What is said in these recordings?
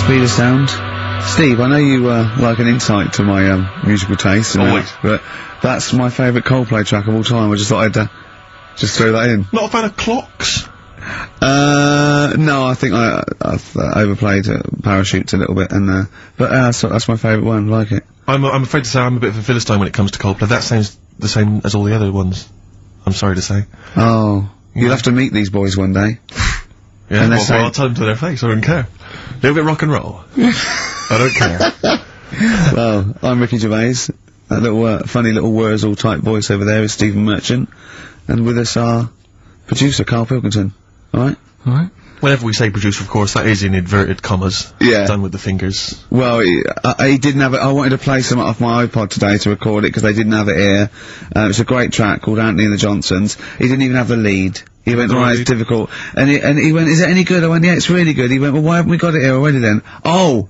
Speed of sound. Steve, I know you like an insight to my musical taste, but that's my favourite Coldplay track of all time. I just thought I'd just throw that in. Not a fan of clocks? No, I think I've overplayed Parachutes a little bit, and but that's my favourite one. Like it. I'm afraid to say I'm a bit of a Philistine when it comes to Coldplay. That sounds the same as all the other ones. I'm sorry to say. Oh, you'll have to meet these boys one day. Yeah, well, I'll tell them to their face. I don't care. A little bit rock and roll. I don't care. Well, I'm Ricky Gervais. That little funny little Wurzel type voice over there is Stephen Merchant, and with us our producer Karl Pilkington. All right. All right. Whenever we say producer, of course, that is in inverted commas. Yeah. Done with the fingers. Well, he didn't have it. I wanted to play some off my iPod today to record it because they didn't have it here. It's a great track called Anthony and the Johnsons. He didn't even have the lead. He went, right, it's difficult. And he went, is it any good? I went, yeah, it's really good. He went, well, why haven't we got it here already then? Oh,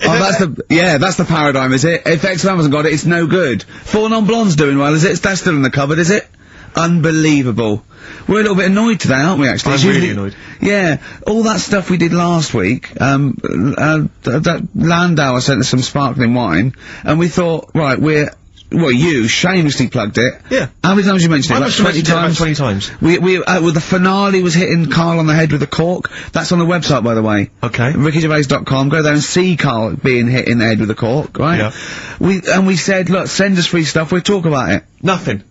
that's the paradigm, is it? If XFM hasn't got it, it's no good. Four Non-Blondes doing well, is it? That's still in the cupboard, is it? Unbelievable. We're a little bit annoyed today, aren't we, actually? I'm really annoyed. Yeah, all that stuff we did last week, that Landauer sent us some sparkling wine, and we thought, right, you shamelessly plugged it. Yeah. How many times you mentioned it? Like 20 times? 20 times. Well, the finale was hitting Karl on the head with a cork. That's on the website, by the way. Okay. RickyGervais.com. Go there and see Karl being hit in the head with a cork, right? Yeah. We said, look, send us free stuff, we'll talk about it. Nothing.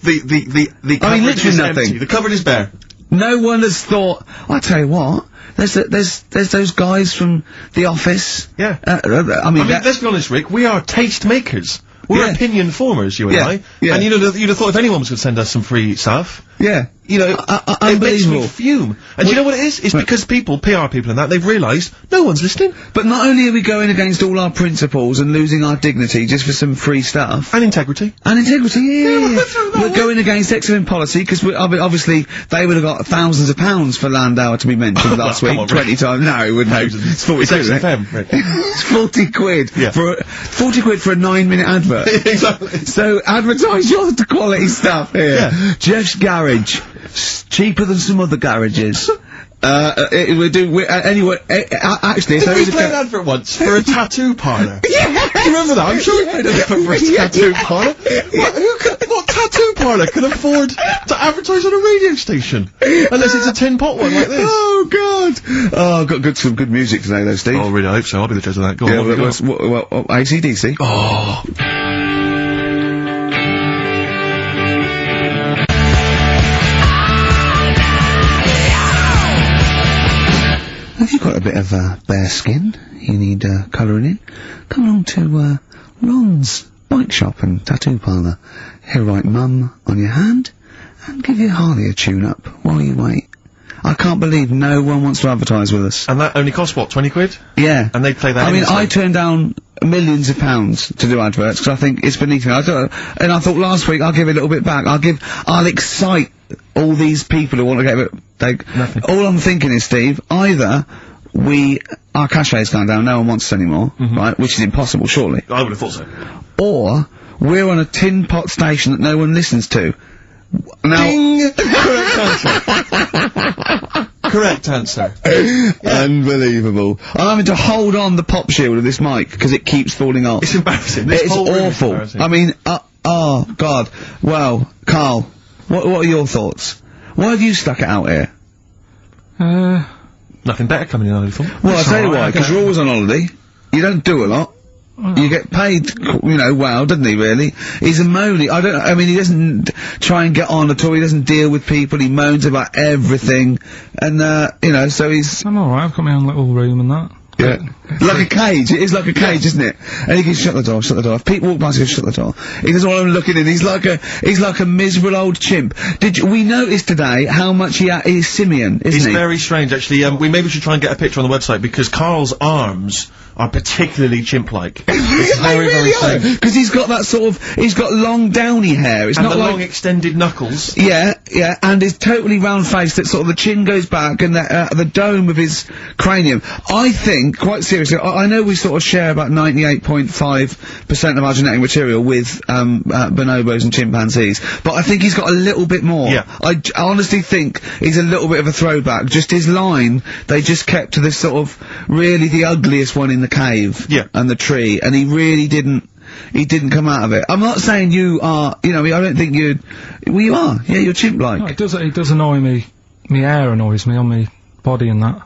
The I mean, cupboard literally is nothing. empty. The cupboard is bare. No one has thought, I tell you what, there's those guys from The Office. Yeah. I mean, let's be honest, Rick, we are taste makers. We're opinion formers, you and I. Yeah. And you'd have thought if anyone was going to send us some free stuff. Yeah. You know, it makes me fume. And do you know what it is? It's because people, PR people and that, they've realised no one's listening. But not only are we going against all our principles and losing our dignity just for some free stuff. And integrity. Yeah. We're going against XFM policy, because obviously they would have got thousands of pounds for Landauer to be mentioned last week. 20 times. No, it wouldn't have. It's 40 quid, XFM, Rick. It's 40 quid. Yeah. 40 quid for a 9-minute advert. Exactly. So advertise your quality stuff here. Yeah. Jeff's Garage. Cheaper than some other garages. Anyway, actually, did we play an advert once for a tattoo parlour? Yeah! Do you remember that? I'm sure you heard of it for a tattoo parlour. What tattoo parlour can afford to advertise on a radio station? Unless it's a tin pot one like this. Oh, God! Oh, got some good music today, though, Steve. Oh, really? I hope so. I'll be the judge of that. Go on, well, AC/DC. Oh. Have you got a bit of bare skin you need colouring in? Come along to Ron's Bike Shop and Tattoo Parlour. He'll write Mum on your hand and give you Harley a tune-up while you wait. I can't believe no one wants to advertise with us. And that only costs, what, 20 quid? Yeah. And they play that I mean, I turned down millions of pounds to do adverts, because I think it's beneath me. And I thought last week I'll give a little bit back. I'll excite all these people who want to get a bit, nothing. All I'm thinking is, Steve, either our cachet's gone down, no one wants us anymore, right, which is impossible, surely. I would have thought so. Or, we're on a tin pot station that no one listens to. Now, Ding! Correct answer. Unbelievable. I'm having to hold on the pop shield of this mic because it keeps falling off. It's embarrassing. It's awful. I mean, oh God. Well, Karl, what are your thoughts? Why have you stuck it out here? Nothing better coming in, I thought. Well, I'll tell you why, because you're always on holiday. You don't do a lot. You get paid, well, doesn't he, really? He's a moany. I mean, he doesn't try and get on at all. He doesn't deal with people. He moans about everything. And, so he's... I'm alright, I've got my own little room and that. Yeah. Like a cage. It is like a cage, isn't it? And he can shut the door. If people walk past, he can shut the door. He doesn't want them looking in. He's like a miserable old chimp. We notice today how much he's simian, isn't he? He's very strange, actually. We maybe should try and get a picture on the website, because Karl's arms are particularly chimp-like. It's very, very strange. Because he's got that he's got long downy hair. It's and not the like long extended knuckles. Yeah, and his totally round face that sort of the chin goes back and the dome of his cranium. I think saying, quite seriously, I know we sort of share about 98.5% of our genetic material with, bonobos and chimpanzees, but I think he's got a little bit more. Yeah. I honestly think he's a little bit of a throwback. Just his line, they just kept to this sort of, really the ugliest one in the cave. Yeah. And the tree, and he really didn't come out of it. I'm not saying you are, you know, I don't think well, you are. Yeah, you're chimp-like. No, it does annoy me. My hair annoys me on my body and that.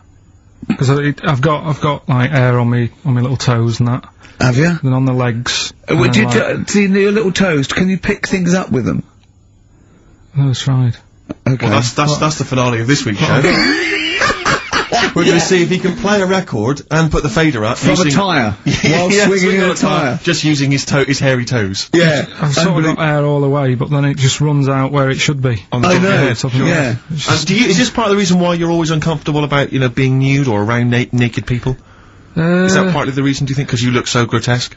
Because I've got like hair on my little toes and that. Have you? And on the legs. Would you, see your little toes, can you pick things up with them? No, that's right. Okay. Well, that's the finale of this week's show. We're going to see if he can play a record and put the fader up From a tyre. While swinging on a tyre. Just using his hairy toes. Yeah. I've sort of got hair all the way, but then it just runs out where it should be. On the I top of your know. head. Top of your Yeah. head. It's And just- is this part of the reason why you're always uncomfortable about, you know, being nude or around naked people? Is that partly the reason, do you think? Because you look so grotesque?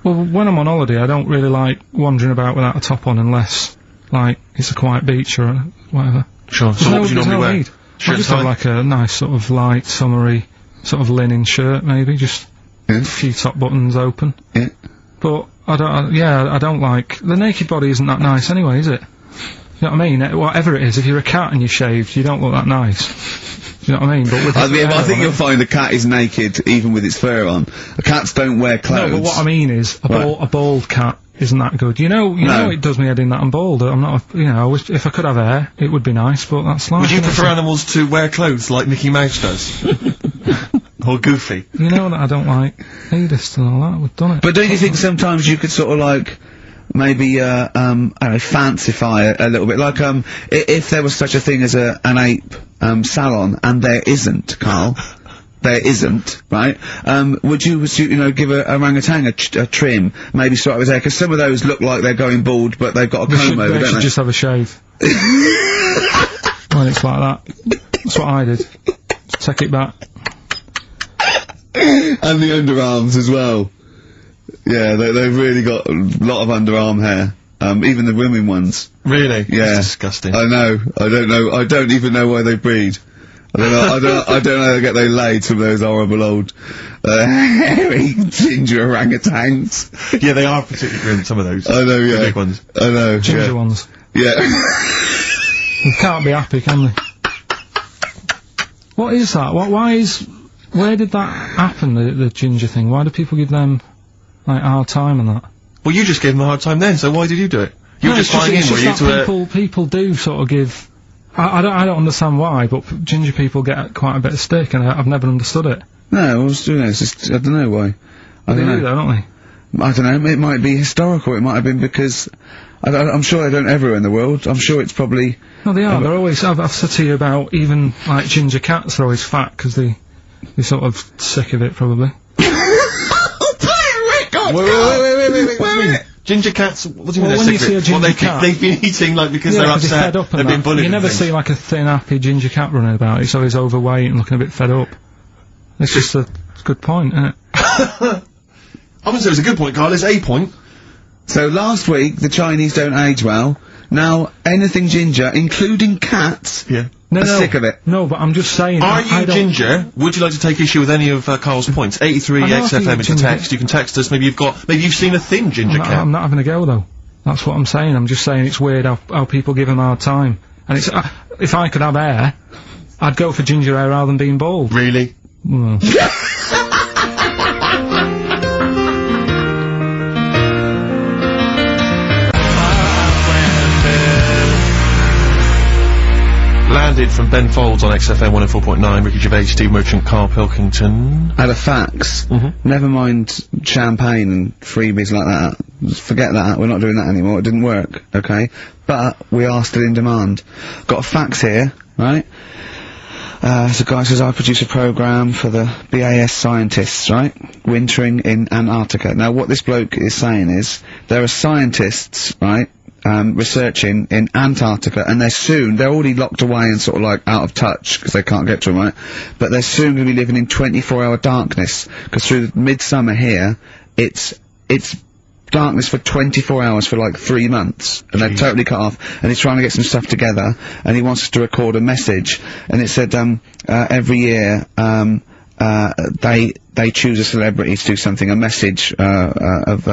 Well, when I'm on holiday, I don't really like wandering about without a top on unless, like, it's a quiet beach or whatever. Sure. So what would you There's normally no wear? need. Shirt I just tie? have like a nice sort of light, summery, sort of linen shirt, maybe, just Yeah. a few top buttons open. Yeah. But I don't like, the naked body isn't that nice anyway, is it? You know what I mean? Whatever it is, if you're a cat and you're shaved, you don't look that nice. Do you know what I mean? But with I hair think on you'll it- find a cat is naked even with its fur on. Cats don't wear clothes. No, but what I mean is, a Right. bald cat isn't that good. You know it does me head in that I'm bald. I'm not, I wish, if I could have hair, it would be nice, but that's life. Would you isn't it? prefer animals to wear clothes like Mickey Mouse does? Or Goofy? You know that I don't like nudist and all that, we've done it. But don't you think sometimes you could sort of like, maybe, I don't know, fancify a little bit? Like, if there was such a thing as an ape, salon, and there isn't, Carl. There isn't, right? Would you know, give a orangutan a trim, maybe sort of his hair, because some of those look like they're going bald, but they've got a comb over, They don't should they? just have a shave. When it's like that. That's what I did. Take it back. And the underarms as well. Yeah, they've really got a lot of underarm hair. Even the women ones. Really? Yeah. That's disgusting. I know. I don't even know why they breed. I don't know. I don't know how they get they laid, some of those horrible old, hairy ginger orangutans. Yeah, they are particularly grim, some of those. I know, yeah. The big ones. I know, Ginger yeah. ones. Yeah. You can't be happy, can they? What is that? Where did that happen, the ginger thing? Why do people give them, like, a hard time and that? Well, you just gave them a hard time then, so why did you do it? You were just flying in, were you, to people do sort of give, I don't understand why, but ginger people get quite a bit of stick, and I've never understood it. No, I was doing it. It's just, I don't know why. I They don't do know. though, don't they? I don't know. It might be historical. It might have been because I'm sure they don't everywhere in the world. I'm sure it's probably. No, they are. They're always. I've said to you about even like ginger cats. They're always fat because they're sort of sick of it, probably. Wait. Ginger cats, what do you mean Well, they're when you sick see a of it? Well, ginger cat- they've been eating, like, because Yeah, they're 'cause upset, fed up and they've been that. bullied You never and see things. like a thin, happy ginger cat running about. He's always overweight and looking a bit fed up. It's just a good point, isn't it? I wouldn't say it was a good point, Carl, it's a point. So last week the Chinese don't age well. Now anything ginger, including cats, Yeah. No, are no. sick of it. No, but I'm just saying. Are I you don't- ginger? Would you like to take issue with any of Carl's points? 83 I know I XFM think is the ginger- text. You can text us. Maybe you've seen a thin ginger cat. I'm not having a go though. That's what I'm saying. I'm just saying it's weird how people give him a hard time. And it's if I could have hair, I'd go for ginger hair rather than being bald. Really? Well, Landed from Ben Folds on XFM 104.9. Ricky Gervais, Steve Merchant, Karl Pilkington. Had a fax. Mm-hmm. Never mind champagne and freebies like that. Just forget that. We're not doing that anymore. It didn't work. Okay, but we are still in demand. Got a fax here, right? So guy says, I produce a programme for the BAS scientists, right? Wintering in Antarctica. Now what this bloke is saying is, there are scientists, right, researching in Antarctica, and they're already locked away and sort of like out of touch, because they can't get to them, right? But they're soon going to be living in 24-hour darkness, because through midsummer here, it's darkness for 24 hours for like 3 months, and they're totally cut off, and he's trying to get some stuff together, and he wants us to record a message, and it said, every year, they choose a celebrity to do something, a message of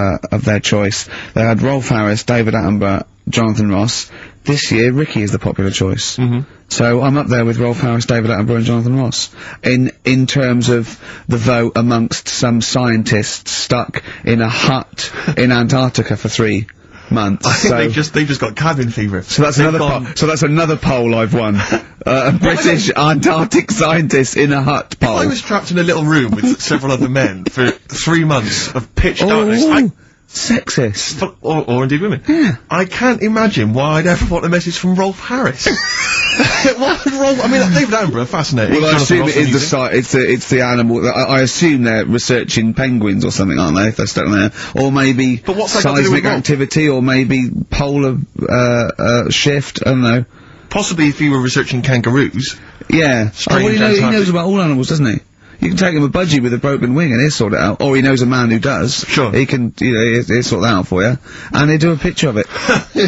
their choice. They had Rolf Harris, David Attenborough, Jonathan Ross. This year, Ricky is the popular choice. So I'm up there with Rolf Harris, David Attenborough, and Jonathan Ross in terms of the vote amongst some scientists stuck in a hut in Antarctica for 3 months. I think they've just got cabin fever. So that's another poll I've won. A British Antarctic scientist in a hut poll. If I was trapped in a little room with several other men for 3 months of pitch darkness, sexist. Or indeed women. Yeah. I can't imagine why I'd ever want a message from Rolf Harris. Why would Rolf? I mean, David Attenborough, fascinating. Well, I assume it is it's the animal. I assume they're researching penguins or something, aren't they? If they're stuck there, or maybe seismic activity, or maybe polar shift. I don't know. Possibly if you were researching kangaroos. Yeah. He knows about all animals, doesn't he? You can take him a budgie with a broken wing and he'll sort it out. Or he knows a man who does. Sure. He can, he'll sort that out for you. And they do a picture of it.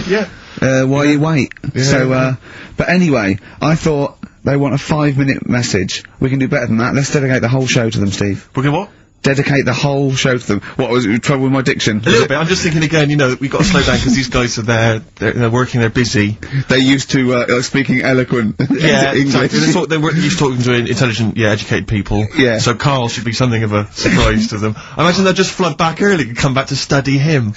Yeah. While you wait. Yeah. So, but anyway, I thought they want a 5-minute message. We can do better than that. Let's dedicate the whole show to them, Steve. We're gonna what? Dedicate the whole show to them. What, was it trouble with my diction? A little bit. I'm just thinking again, we've got to slow down because these guys are there, they're working, they're busy. They're used to, speaking eloquent Yeah, English. exactly. They're used to talking to intelligent, educated people. Yeah. So Karl should be something of a surprise to them. I imagine they'll just flood back early and come back to study him.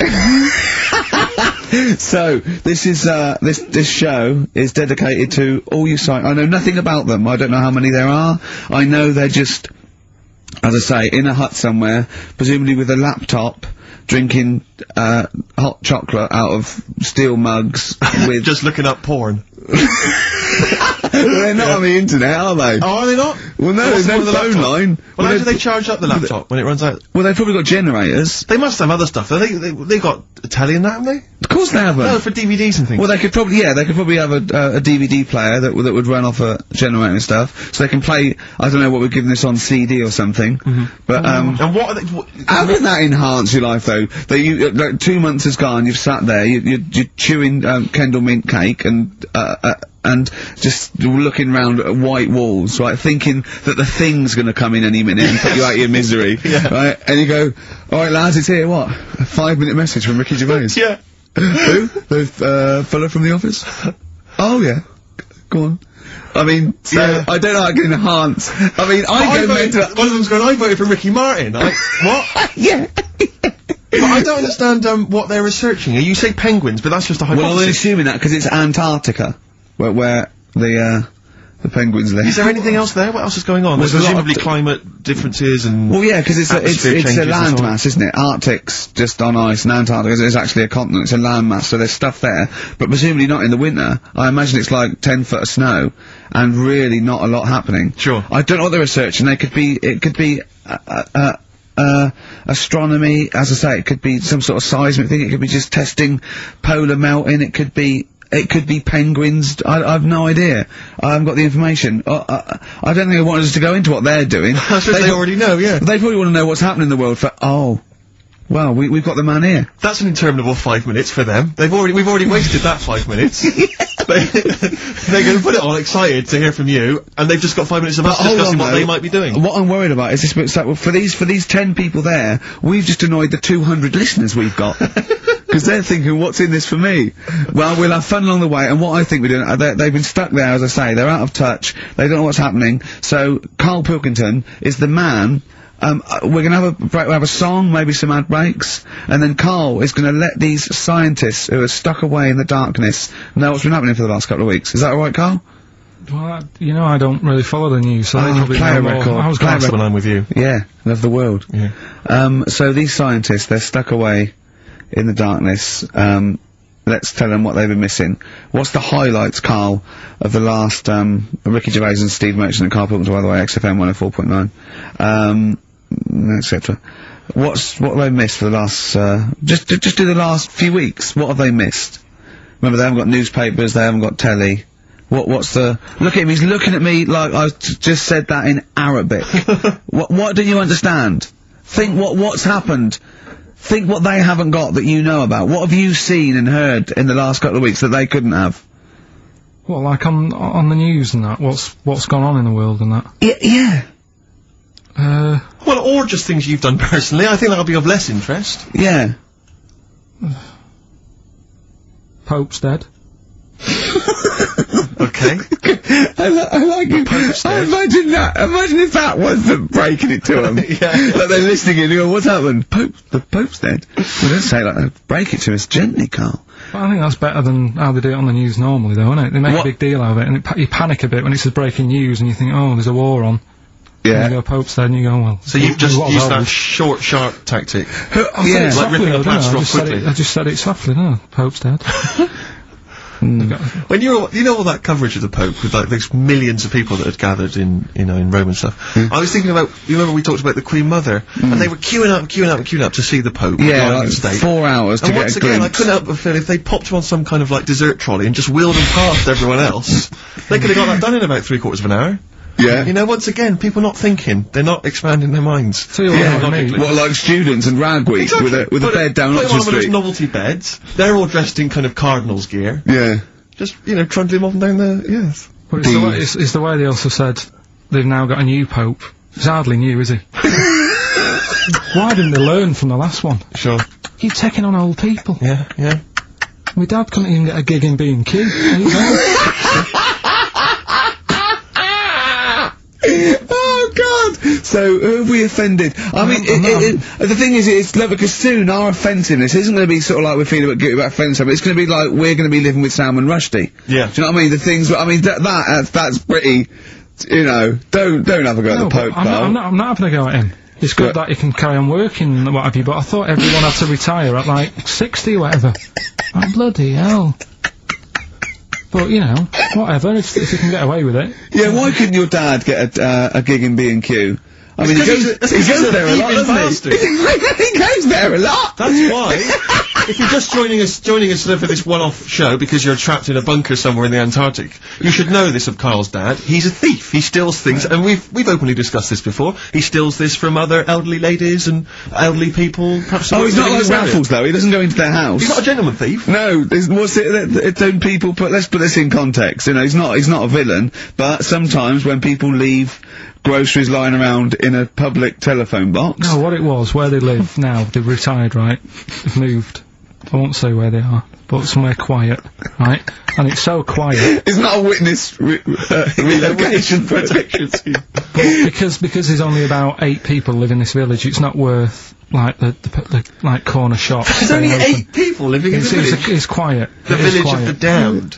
So, this is, this show is dedicated to all you I know nothing about them. I don't know how many there are. I know they're just, as I say, in a hut somewhere, presumably with a laptop, drinking, hot chocolate out of steel mugs with... Just looking up porn. Well, they're not on the internet, are they? Oh, are they not? Well, no, there's no phone line. Well, how do they charge up the laptop when it runs out? Well, they've probably got generators. They must have other stuff. They got a telly and that, haven't they? Of course they haven't. No, for DVDs and things. Well, they could probably have a DVD player that would run off a generator and stuff, so they can play. I don't know what we're giving this on CD or something. But and what are they? How can that enhance your life though? That like 2 months has gone, you've sat there, you're chewing Kendall mint cake and just looking round at white walls, right, thinking that the Thing's gonna come in any minute and put you out of your misery, right? And you go, alright lads, it's here, what? A 5-minute message from Ricky Gervais. Yeah. Who? The fella from The Office? Oh yeah. Go on. I mean, so, I don't know how I can enhance. I mean, I voted for Ricky Martin. What? Yeah. But I don't understand, what they're researching. You say penguins, but that's just a hypothesis. Well, I'm assuming that because it's Antarctica. Where the penguins live. Is there anything else there? What else is going on? There's presumably climate differences and... Well, yeah, because it's a landmass, isn't it? Arctic's just on ice, and Antarctica is actually a continent. It's a landmass, so there's stuff there. But presumably not in the winter. I imagine it's like 10 foot of snow, and really not a lot happening. Sure. I don't know what they're researching. It could be astronomy, as I say, it could be some sort of seismic thing, it could be just testing polar melting, it could be penguins. I have no idea. I haven't got the information. I don't think they want us to go into what they're doing. I suppose they already know, yeah. They probably want to know what's happening in the world well, we've got the man here. That's an interminable 5 minutes for them. We've already wasted that 5 minutes. They're going to put it on excited to hear from you, and they've just got 5 minutes of us discussing what they might be doing. What I'm worried about is this, for these 10 people there, we've just annoyed the 200 listeners we've got. Because they're thinking, what's in this for me? Well, we'll have fun along the way, and what I think we're doing, they've been stuck there, as I say, they're out of touch, they don't know what's happening, so Karl Pilkington is the man. We're gonna have a break, we'll have a song, maybe some ad breaks, and then Karl is gonna let these scientists who are stuck away in the darkness know what's been happening for the last couple of weeks. Is that alright, Karl? Well, I don't really follow the news, so they probably play a know record. more. I was Glad when I'm with you. Yeah, love the world. Yeah. So these scientists, they're stuck away in the darkness. Let's tell them what they've been missing. What's the highlights, Karl, of the last, Ricky Gervais and Steve Merchant and Karl Pilkington, by the way, XFM 104.9, etc. What have they missed for the last, just do the last few weeks. What have they missed? Remember, they haven't got newspapers, they haven't got telly. What's the, look at him, he's looking at me like I just said that in Arabic. What do you understand? Think what's happened. Think what they haven't got that you know about. What have you seen and heard in the last couple of weeks that they couldn't have? Well, like on the news and that, what's gone on in the world and that? Yeah. or just things you've done personally. I think that'll be of less interest. Yeah. Pope's dead. Okay. I like it. I imagine that. Imagine if that was them breaking it to them. Yeah. Like they're listening and you go, what's happened? The Pope's dead. Well, don't say like that. Break it to us gently, Carl. Well, I think that's better than how they do it on the news normally, though, isn't it? They make a big deal out of it, and you panic a bit when it says breaking news, and you think, oh, there's a war on. Yeah. And you go, Pope's dead, and you go, well... So you've just used that short, sharp tactic. Yeah. Like ripping a plaster off quickly. I just said it softly, no, Pope's dead. When you know all that coverage of the Pope with like those millions of people that had gathered in Rome and stuff. I was thinking about, you remember we talked about the Queen Mother, and they were queuing up to see the Pope. Yeah, like 4 hours to get a glimpse. And once again, I couldn't help but feel if they popped him on some kind of like dessert trolley and just wheeled him past everyone else, they could have got that done in about 3/4 of an hour. Yeah. You know, once again, people not thinking. They're not expanding their minds. What, like students and rag week with a bed down Oxford Street? Those novelty beds. They're all dressed in kind of cardinal's gear. Yeah. Just, trundling off and down the, yes. But it's the way they also said they've now got a new Pope. He's hardly new, is he? Why didn't they learn from the last one? Sure. Keep taking on old people. Yeah. My dad couldn't even get a gig in B&Q. There you go. Oh God! So who have we offended? I mean, the thing is, it's like, because soon our offensiveness isn't going to be sort of like we're feeling about guilty about offending someone. It's going to be like we're going to be living with Salman Rushdie. Yeah. Do you know what I mean? The things. I mean, that's pretty. Don't have a go at the Pope. I'm not having a go at him. It's good that he can carry on working and what have you, but I thought everyone had to retire at like 60 or whatever. Oh, bloody hell. But, whatever, if you can get away with it. Yeah, why couldn't your dad get a gig in B&Q? I mean, he goes there a lot, doesn't he? He goes there a lot! That's why. If you're just joining us for this one-off show because you're trapped in a bunker somewhere in the Antarctic, you should know this of Carl's dad. He's a thief. He steals things, and we've openly discussed this before. He steals this from other elderly ladies and elderly people. Perhaps he's not like Raffles, though. He doesn't go into their house. He's not a gentleman thief. No, let's put this in context. He's not a villain, but sometimes when people leave groceries lying around in a public telephone box. No, what it was, where they live now, they've retired, right? They've moved. I won't say where they are, but somewhere quiet, right? And it's so quiet. It's not a witness relocation protection scheme. But because there's only about 8 people live in this village, it's not worth like the like corner shop. There's only 8 people living in the village. It's quiet. The village of the damned.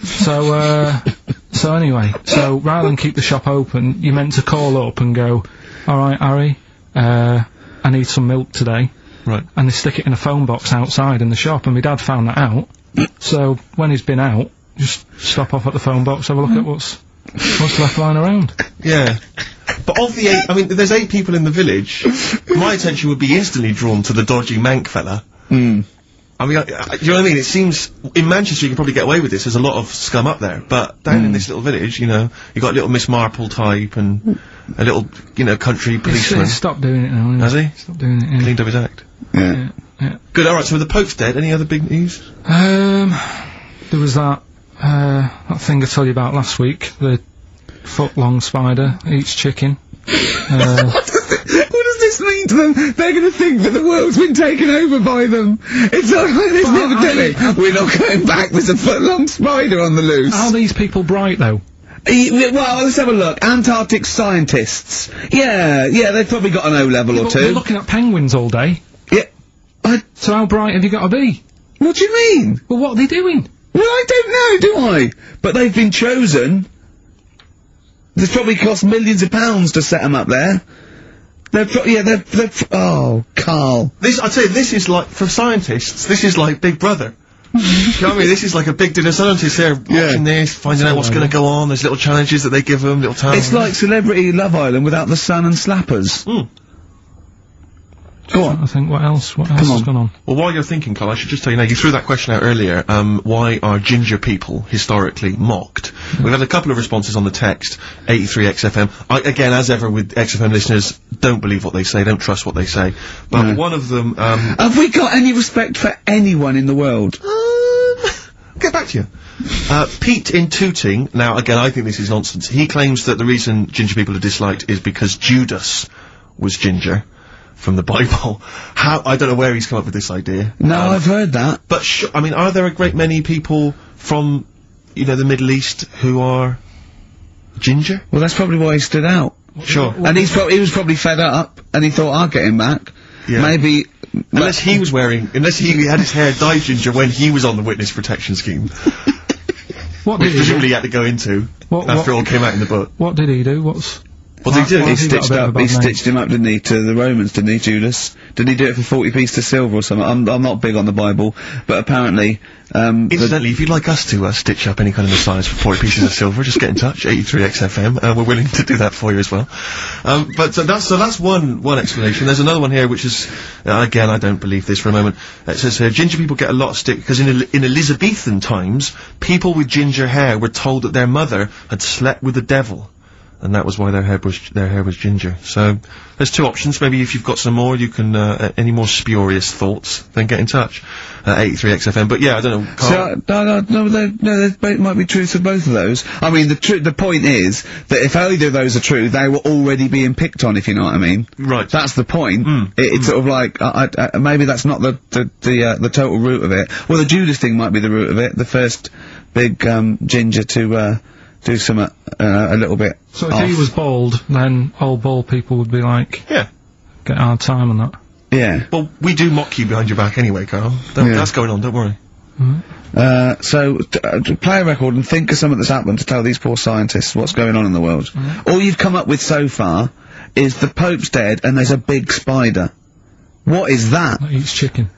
So anyway, rather than keep the shop open, you're meant to call up and go, all right, Harry, I need some milk today. Right. And they stick it in a phone box outside in the shop, and my dad found that out. So when he's been out, just stop off at the phone box, have a look at what's left lying around. Yeah. But of the 8, I mean, there's 8 people in the village. My attention would be instantly drawn to the dodgy Manc fella. I mean, do you know what I mean? It seems, in Manchester you can probably get away with this, there's a lot of scum up there, but down in this little village, you got a little Miss Marple type, and a little, country policeman. He's stopped doing it now, Has he? Stopped doing it, yeah. Cleaned up his act. Yeah. Good, alright, so the Pope's dead, any other big news? There was that thing I told you about last week, the foot-long spider eats chicken. What does this mean to them? They're going to think that the world's been taken over by them. It's like this epidemic. We're not going back. There's a foot-long spider on the loose. Are these people bright, though? Well, let's have a look. Antarctic scientists. Yeah, they've probably got an O-level or 2. They're looking at penguins all day. Yeah. So how bright have you got to be? What do you mean? Well, what are they doing? Well, I don't know, do I? But they've been chosen. It's probably cost millions of pounds to set them up there. Oh, Carl. I'd say this is like, for scientists, this is like Big Brother. Do you know what I mean? This is like a big dinner scientist there watching this, finding out what's going to go on. There's little challenges that they give them, little tasks. It's like Celebrity Love Island without the sun and slappers. Go on. I think what else has gone on? Well, while you're thinking, Carl, I should just tell you now, you threw that question out earlier, why are ginger people historically mocked? We've had a couple of responses on the text, 83XFM. Again, as ever with XFM listeners, don't believe what they say, don't trust what they say. But one of them, have we got any respect for anyone in the world? Get back to you. Pete in Tooting, now again, I think this is nonsense. He claims that the reason ginger people are disliked is because Judas was ginger. from the Bible. I don't know where he's come up with this idea. No, I've heard that. But I mean, are there a great many people from, you know, the Middle East who are ginger? Well, that's probably why he stood out. Sure. And he was probably fed up, and he thought, I'll get him back. Yeah. Maybe... Unless he had his hair dyed ginger when he was on the witness protection scheme. What Which did he presumably do? he had to go into after it all came out in the book. What did he do? What did he do? He stitched him up, didn't he, to the Romans, didn't he, Judas? Didn't he do it for 40 pieces of silver or something? I'm not big on the Bible, but apparently, incidentally, if you'd like us to, stitch up any kind of Messiahs for 40 pieces of silver, just get in touch, 83 XFM, we're willing to do that for you as well. That's one explanation. There's another one here, which is, again, I don't believe this for a moment. It says here, ginger people get a lot of stick, because in Elizabethan times, people with ginger hair were told that their mother had slept with the devil. And that was why their hair was ginger. So, there's two options. Maybe if you've got some more, you can, any more spurious thoughts, then get in touch. 83 XFM. But yeah, I don't know. So, there might be truth of both of those. I mean, the point is that if either of those are true, they were already being picked on, if you know what I mean. Right. That's the point. It's sort of like, maybe that's not the total root of it. Well, the Judas thing might be the root of it. The first big, ginger to, do some, a little bit. So if he was bald, then old bald people would be like, yeah, get a hard time on that. Yeah. Well, we do mock you behind your back anyway, Carl. That's going on, don't worry. So, play a record and think of something that's happened to tell these poor scientists what's going on in the world. All you've come up with so far is the Pope's dead and there's a big spider. What is that? That eats chicken.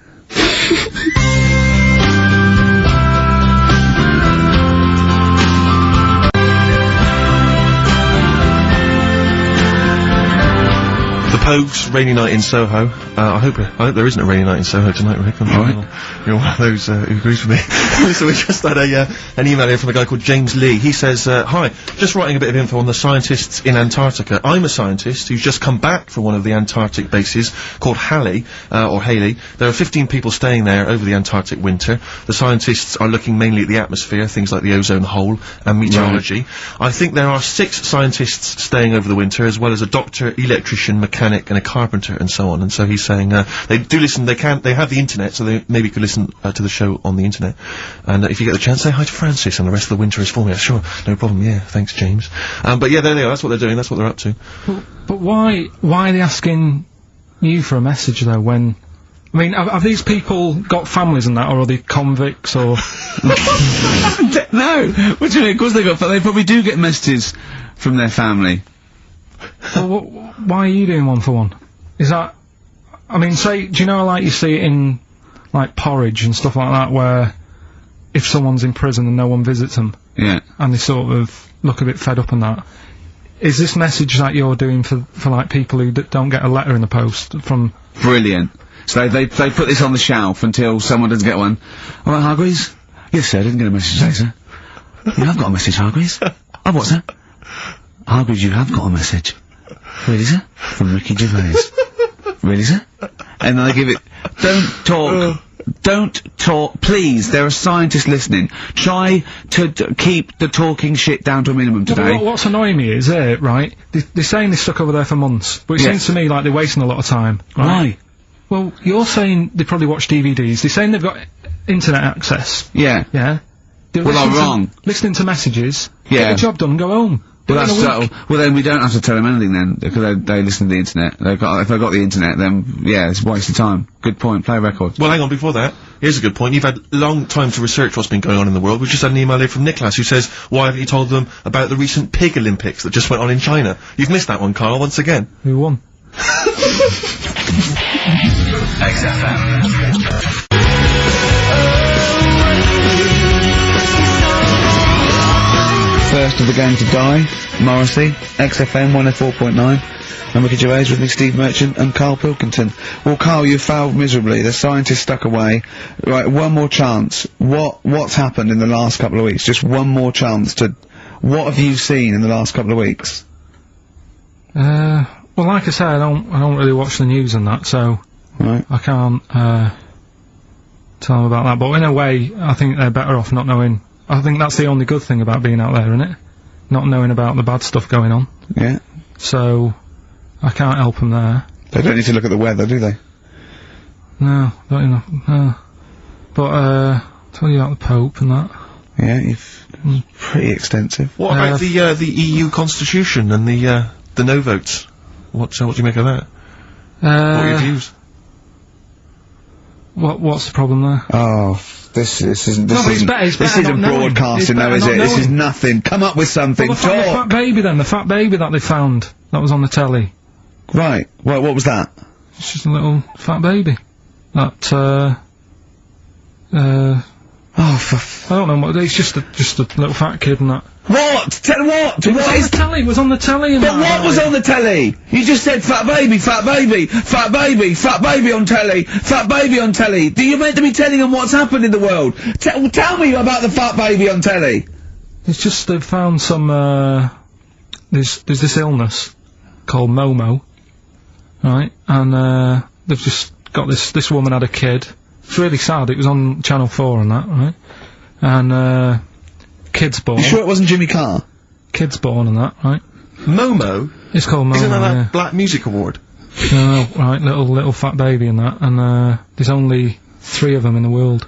The Pogues, Rainy Night in Soho. I hope there isn't a rainy night in Soho tonight, Rick. You're one of those who agrees with me. So we just had an email here from a guy called James Lee. He says, hi, just writing a bit of info on the scientists in Antarctica. I'm a scientist who's just come back from one of the Antarctic bases called Halley, or Haley. There are 15 people staying there over the Antarctic winter. The scientists are looking mainly at the atmosphere, things like the ozone hole, and meteorology. I think there are 6 scientists staying over the winter, as well as a doctor, electrician, mechanic, and a carpenter, and so on. And so he's saying, they do listen, they have the internet, so they maybe could listen to the show on the internet. And if you get the chance, say hi to Francis, and the rest of the winter is for me. Sure, no problem, yeah, thanks, James. But yeah, there they are, that's what they're doing, that's what they're up to. But why are they asking you for a message, though, when... I mean, have these people got families and that, or are they convicts, or... No! What do you mean? Of course they probably do get messages from their family. Well, why are you doing one for one? Is that... I mean, say, do you know, like, you see it in, like, Porridge and stuff like that, where if someone's in prison and no one visits them... Yeah. And they sort of look a bit fed up and that... Is this message that you're doing for like, people who don't get a letter in the post from... Brilliant. So they put this on the shelf until someone doesn't get one. All right, Hargreaves? Yes, sir, I didn't get a message today, sir. You have got a message, Hargreaves. Oh, what, sir? Hargreaves, you have got a message. Really, sir? From Ricky Gervais. Really, sir? And then they give it... Don't talk, please, there are scientists listening. Try to keep the talking shit down to a minimum today. What's annoying me is, right, they're saying they're stuck over there for months, but it seems to me like they're wasting a lot of time. Right? Why? Well, you're saying they probably watch DVDs, they're saying they've got internet access. Yeah. Yeah? Well, I'm wrong. Listening to messages, yeah. Get the job done and go home. Well, well, then we don't have to tell them anything then, because they listen to the internet. If they've got the internet, then, yeah, it's a waste of time. Good point, play a record. Well, hang on, before that, here's a good point. You've had long time to research what's been going on in the world. We've just had an email here from Nicholas who says, why haven't you told them about the recent pig Olympics that just went on in China? You've missed that one, Carl, once again. Who won? XFM. First of the game to die, Morrissey, XFM 104.9. I'm Ricky Gervais with me, Steve Merchant and Karl Pilkington. Well, Karl, you failed miserably. The scientists stuck away. Right, one more chance. What's happened in the last couple of weeks? Just one more chance to... What have you seen in the last couple of weeks? Well, like I say, I don't really watch the news and that, so... Right. I can't, tell them about that. But in a way, I think they're better off not knowing... I think that's the only good thing about being out there, isn't it? Not knowing about the bad stuff going on. Yeah. So, I can't help them there. They don't need to look at the weather, do they? No, don't enough. No. But, tell you about the Pope and that. Yeah, pretty extensive. What about the EU Constitution and the no votes? What do you make of that? What are your views? What's the problem there? Oh, this isn't broadcasting though, is it? This is nothing. Come up with something. Well, the fat baby then, the fat baby that they found, that was on the telly. Right. Well, what was that? It's just a little fat baby. That, I don't know what, it's just a little fat kid and that. What? Tell what? It was on the telly and But what was on the telly? You just said fat baby, fat baby, fat baby, fat baby on telly, fat baby on telly. Do you meant to be telling them what's happened in the world? Tell me about the fat baby on telly. It's just they've found some, there's this illness called Momo, right? And, they've just got this woman had a kid. It's really sad. It was on Channel 4 and that, right? And, kid's born. You sure it wasn't Jimmy Carr? Kid's born and that, right? Momo? It's called Momo, Isn't that Black Music Award? No, right, little fat baby and that, and, there's only 3 of them in the world.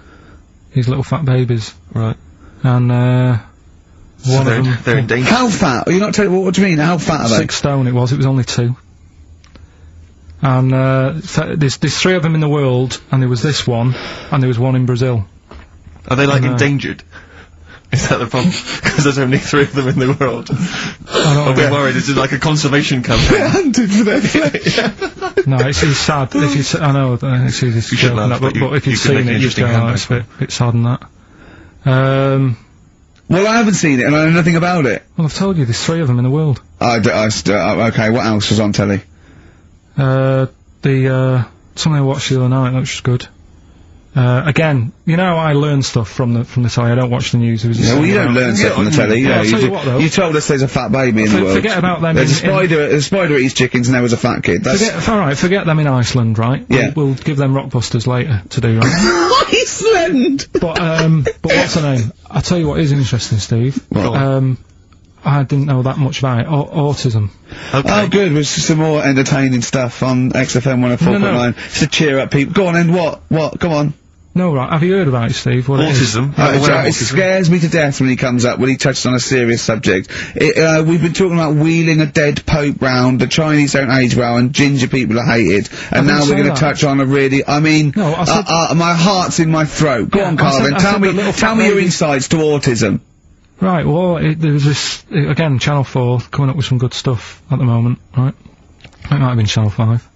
These little fat babies. Right. And, one of them... They're in danger. How fat? Are you not telling what do you mean? How fat are they? 6 stone it was only 2. And, there's 3 of them in the world, and there was this one, and there was one in Brazil. Are they, like, endangered? Is that the problem? Because there's only 3 of them in the world. I'll be worried, this is like a conservation campaign. They're hunted for their flesh. No, it's sad. I know, it's easy to joke on that, but if you've seen it, you'd go, oh, it's a bit sad and that. Well, I haven't seen it, and I know nothing about it. Well, I've told you, there's 3 of them in the world. Okay, what else was on telly? Something I watched the other night, that was good. Again, you know, I learn stuff from the telly. I don't watch the news. Well, you don't learn stuff from the telly. You told us there's a fat baby in the world. Forget about them. There's a spider eats chickens, and there was a fat kid. Forget them in Iceland, right? Yeah. We'll give them Rockbusters later to do, right? Iceland! But what's her name? I'll tell you what is interesting, Steve. What? I didn't know that much about it. Autism. Okay. Oh, good. It was some more entertaining stuff on XFM 104.9. Just to cheer up people. Go on, and what? Go on. No, right. Have you heard about it, Steve? What autism? It scares me to death when he comes up, when he touches on a serious subject. We've been talking about wheeling a dead pope round, the Chinese don't age well, and ginger people are hated. And now we're going to touch on a really, my heart's in my throat. Go on, Carl, tell me your insights to autism. Right, well, there's this, again, Channel 4, coming up with some good stuff at the moment, right? It might have been Channel 5.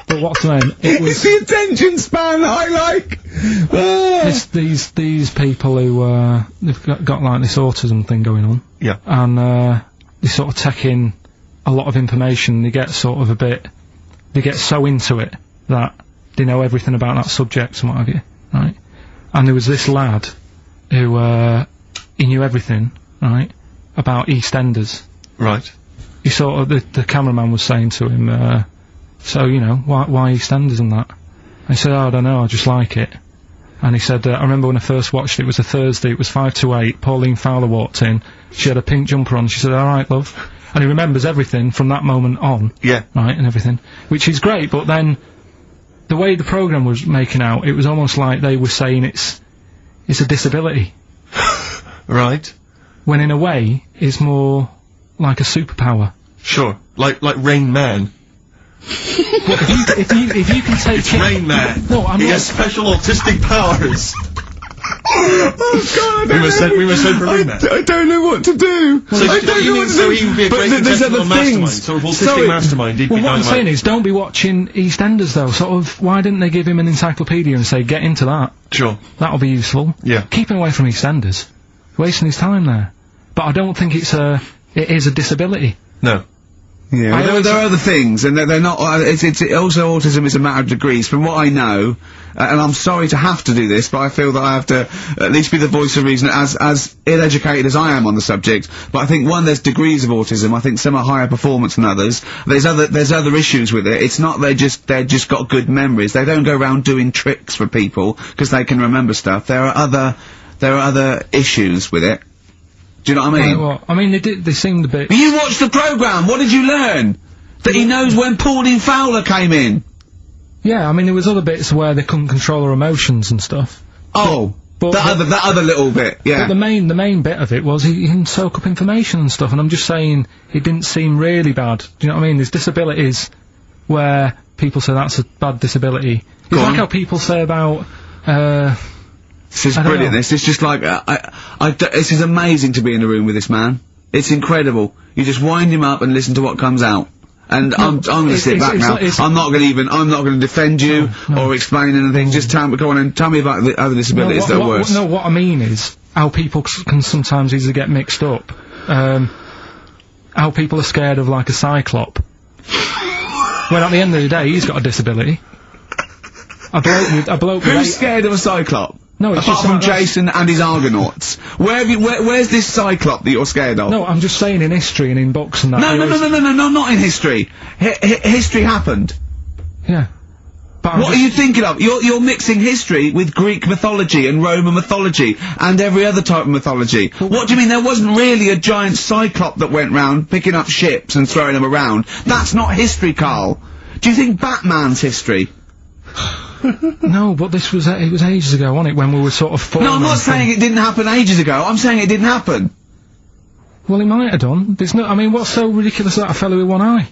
But what's the name? It was... It's the attention span I like! These people who, they've got like this autism thing going on. Yeah. And, they sort of take in a lot of information, they get sort of they get so into it that they know everything about that subject and what have you, right? And there was this lad who, he knew everything, right, about EastEnders. Right. He sort of, the cameraman was saying to him, so, you know, why EastEnders and that? And he said, oh, I don't know, I just like it. And he said, I remember when I first watched it, it was a Thursday, it was 5 to 8, Pauline Fowler walked in, she had a pink jumper on, she said, alright, love. And he remembers everything from that moment on. Yeah. Right, and everything. Which is great, but then, the way the programme was making out, it was almost like they were saying it's a disability. Right. When in a way, it's more like a superpower. Sure. Like Rain Man. Well, if you can take it's Rain Man. No, he has special autistic powers. Oh God! We were sent for Rain Man. I don't know what to do. So he would be a great mastermind, sort of autistic mastermind. Well, what I'm saying is, don't be watching EastEnders though. Sort of, why didn't they give him an encyclopedia and say, get into that? Sure. That'll be useful. Yeah. Keep him away from EastEnders. Wasting his time there. But I don't think it is a disability. No. Yeah, there are other things, and they're not, it's also autism is a matter of degrees, from what I know, and I'm sorry to have to do this, but I feel that I have to at least be the voice of reason, as ill-educated as I am on the subject, but I think, one, there's degrees of autism, I think some are higher performance than others, there's other issues with it, it's not they're just got good memories, they don't go around doing tricks for people, because they can remember stuff, there are other issues with it. Do you know what I mean? Well, I mean, they seemed a bit... You watched the programme! What did you learn? That he knows when Pauline Fowler came in. Yeah, I mean, there was other bits where they couldn't control her emotions and stuff. Oh. That other little bit, yeah. But the main bit of it was he can soak up information and stuff, and I'm just saying it didn't seem really bad. Do you know what I mean? There's disabilities where people say that's a bad disability. It's like how people say about, This is brilliant, this is just like, this is amazing to be in a room with this man. It's incredible. You just wind him up and listen to what comes out. And I'm gonna sit back now. I'm not gonna defend you or explain anything. Just go on and tell me about the other disabilities that are worse. No, what I mean is how people can sometimes easily get mixed up. How people are scared of like a cyclop. When at the end of the day, he's got a disability. A bloke with Who's scared of a cyclop? No, it's apart just from Jason and his Argonauts. Where's this cyclop that you're scared of? No, I'm just saying in history and in books and that. No, not in history. History happened. Yeah. But what are you thinking of? You're mixing history with Greek mythology and Roman mythology and every other type of mythology. What do you mean there wasn't really a giant cyclop that went round picking up ships and throwing them around? That's not history, Carl. Do you think Batman's history? No, but this was it was ages ago, wasn't it? When we were sort of No, I'm not saying it didn't happen ages ago. I'm saying it didn't happen. Well, it might have done. There's no. I mean, what's so ridiculous about a fellow with one eye?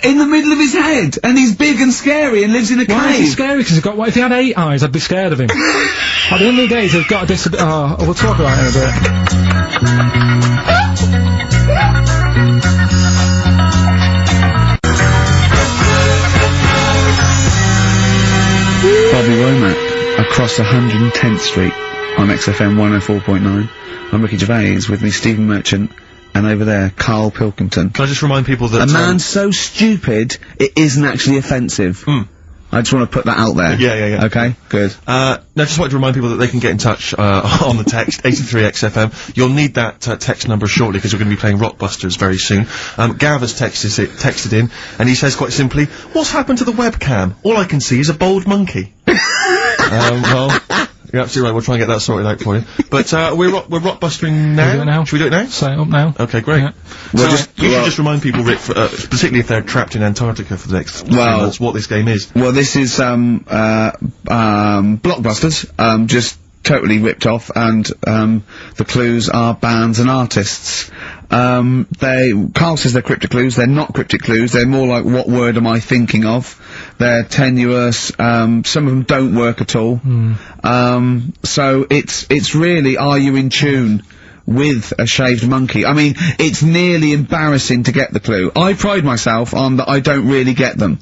In the middle of his head, and he's big and scary and lives in a cave. Why is he scary? Because he's got. What if he had 8 eyes? I'd be scared of him. At the end of the day, he's got a disability. Oh, we'll talk about it in a bit. Bobby Womack, across 110th Street on XFM 104.9. I'm Ricky Gervais, with me Stephen Merchant, and over there, Karl Pilkington. Can I just remind people that... A man so stupid, it isn't actually offensive. I just want to put that out there. Yeah. Okay, good. No, just wanted to remind people that they can get in touch, on the text, 83XFM. You'll need that, text number shortly, because we're going to be playing Rockbusters very soon. Gav has texted in, and he says quite simply, what's happened to the webcam? All I can see is a bald monkey. Well, you're absolutely right, we'll try and get that sorted out for you. But, we're rockbustering now. Should we do it now? Should we do it now? Set it up now. Okay, great. Yeah. Well, you should just remind people, Rick, particularly if they're trapped in Antarctica for the next 3 months, what this game is. Well, this is, Blockbusters, just totally ripped off, and, the clues are bands and artists. Carl says they're cryptic clues. They're not cryptic clues. They're more like, what word am I thinking of? They're tenuous. Some of them don't work at all. So it's really, are you in tune with a shaved monkey? I mean, it's nearly embarrassing to get the clue. I pride myself on that I don't really get them.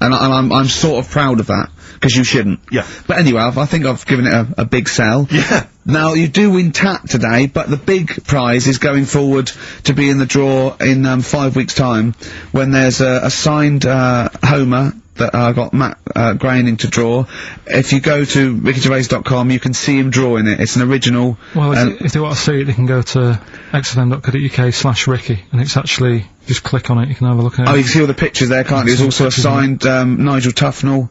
And I'm sort of proud of that, because you shouldn't. Yeah. But anyway, I think I've given it a big sell. Yeah. Now, you do win TAT today, but the big prize is going forward to be in the draw in 5 weeks' time, when there's a signed Homer that I got Matt Groening to draw. If you go to rickygervais.com, you can see him drawing it. It's an original. Well, if they want to see it, they can go to xfm.co.uk/Ricky, and it's actually, just click on it, you can have a look at it. Oh, you can see all the pictures there, can't you? There's also a signed Nigel Tufnell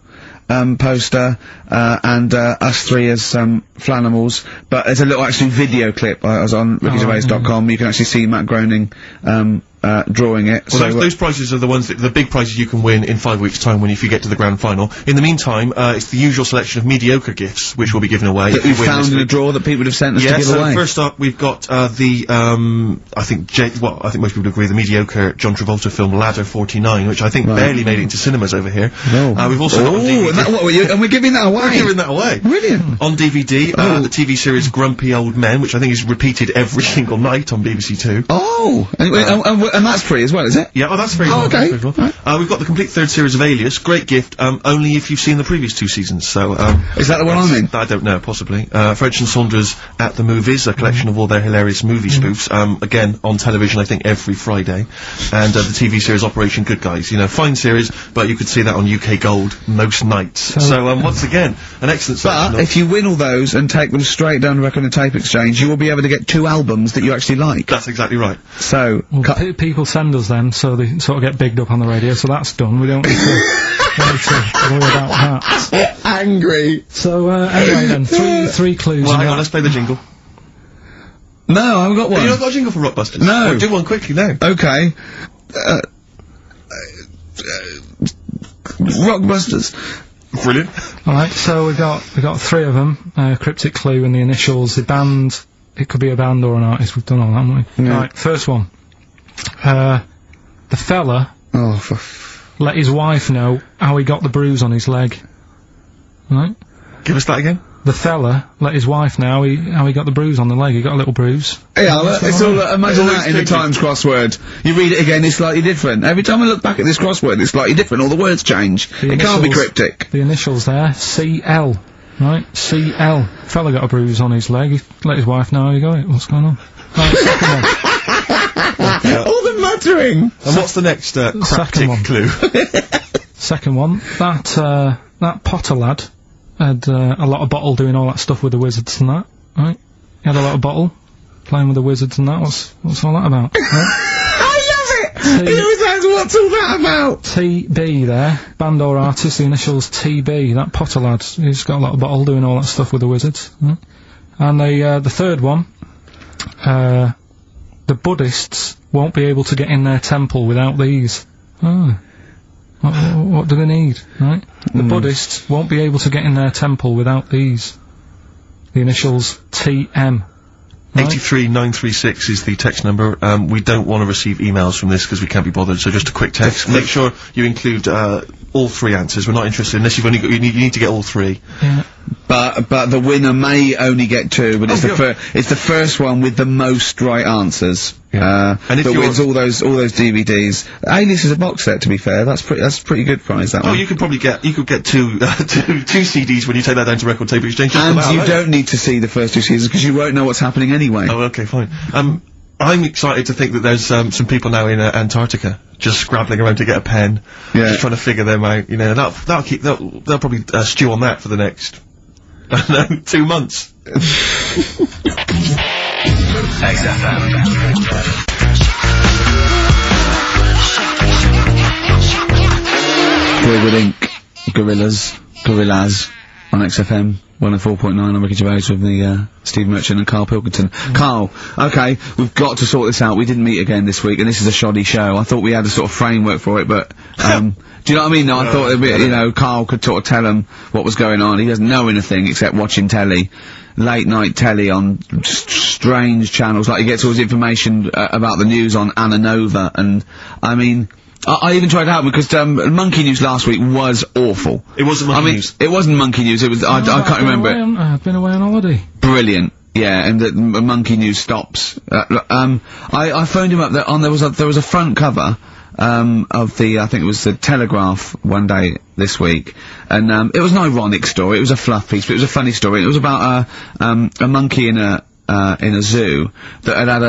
poster, and us three as Flanimals, but there's a little actually video clip. I was on rickygervais.com. You can actually see Matt Groening drawing it. Well, those prizes are the ones the big prizes you can win in 5 weeks' time if you get to the grand final. In the meantime, it's the usual selection of mediocre gifts which will be given away. That we found in a drawer that people would have sent us to give away. Yeah, so first up we've got I think most people would agree, the mediocre John Travolta film Ladder 49, which I think barely made it into cinemas over here. We've also got on DVD. And we're giving that away. We're giving that away. Brilliant. On DVD, the TV series Grumpy Old Men, which I think is repeated every single night on BBC Two. Oh, and that's free as well, is it? Yeah, that's free. Okay. We've got the complete third series of Alias. Great gift, only if you've seen the previous 2 seasons, so, is that the one I'm in? I don't know, possibly. French and Saunders at the Movies, a collection of all their hilarious movie spoofs, again, on television, I think, every Friday. And, the TV series Operation Good Guys. You know, fine series, but you could see that on UK Gold most nights. So, once again, an excellent selection. But, if you win all those and take them straight down to Record and Tape Exchange, you will be able to get 2 albums that you actually like. That's exactly right. So, people send us them, so they sort of get bigged up on the radio, so that's done. We don't need to worry about that. So angry. So, anyway then, three clues. Well, hang on, let's play the jingle. No, I haven't got one. You haven't got a jingle for Rockbusters? No. Well, do one quickly now. Okay. Rockbusters. Brilliant. Alright, so we got 3 of them. Cryptic Clue and the initials, the band, it could be a band or an artist, we've done all that, haven't we? Yeah. Right, first one. The fella let his wife know how he got the bruise on his leg. Right? Give us that again. The fella let his wife know how he got the bruise on the leg. He got a little bruise. Yeah, it's all, imagine that in the Times crossword. You read it again, it's slightly different. Every time I look back at this crossword, it's slightly different. All the words change. It can't be cryptic. The initials there, CL. Right? CL. Fella got a bruise on his leg. He let his wife know how he got it. What's going on? Right, second one. All the muttering! And what's the next, cryptic clue? Second one. That Potter lad had a lot of bottle doing all that stuff with the wizards and that, right? He had a lot of bottle playing with the wizards and that. What's all that about? Right? I love it! He always asks, what's all that about? TB there, band or artist, the initials TB. That Potter lad, he's got a lot of bottle doing all that stuff with the wizards. Right? And the third one, the Buddhists won't be able to get in their temple without these. Oh. What do they need, right? The Buddhists won't be able to get in their temple without these. The initials TM. Right? 83936 is the text number. We don't want to receive emails from this because we can't be bothered, so just a quick text. Make sure you include all 3 answers. We're not interested unless you've only got, you need to get all 3. Yeah. But the winner may only get 2, but it's the first one with the most right answers. Yeah. And if that wins all those DVDs. Alias is a box set, to be fair. That's a pretty good prize, that one. Oh, you could get 2 CDs when you take that down to Record Tape Exchange. And you don't need to see the first 2 seasons because you won't know what's happening anyway. Oh, okay, fine. I'm excited to think that there's some people now in Antarctica just scrabbling around to get a pen, just trying to figure them out. You know, they'll probably stew on that for the next 2 months. XFM. Squidward Inc. Gorillas on XFM 104.9 on Ricky Gervais with the Steve Merchant and Karl Pilkington. Karl, okay, we've got to sort this out. We didn't meet again this week, and this is a shoddy show. I thought we had a sort of framework for it, but do you know what I mean? No, I thought Karl could sort of tell him what was going on. He doesn't know anything except watching telly, late night telly on strange channels. Like he gets all his information about the news on Anna Nova, and I mean. I even tried to help because Monkey News last week was awful. It wasn't Monkey News. It wasn't Monkey News. It was. I can't remember it. I've been away on holiday. Brilliant. Yeah, and the Monkey News stops. I phoned him up. There was a front cover of the I think it was the Telegraph one day this week, and it was an ironic story. It was a fluff piece, but it was a funny story. It was about a monkey in a zoo that had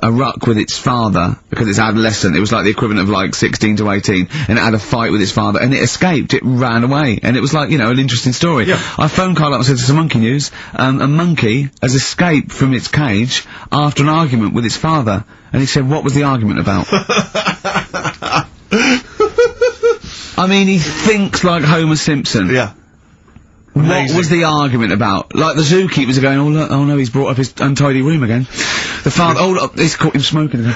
a ruck with its father because it's adolescent. It was like the equivalent of like 16 to 18, and it had a fight with its father, and it escaped. It ran away, and it was like, an interesting story. Yeah. I phoned Karl up and said, "It's a Monkey News. A monkey has escaped from its cage after an argument with its father." And he said, "What was the argument about?" I mean, he thinks like Homer Simpson. Yeah. Amazing. What was the argument about? Like the zookeepers are going, oh no, he's brought up his untidy room again. The father, he's caught him smoking again.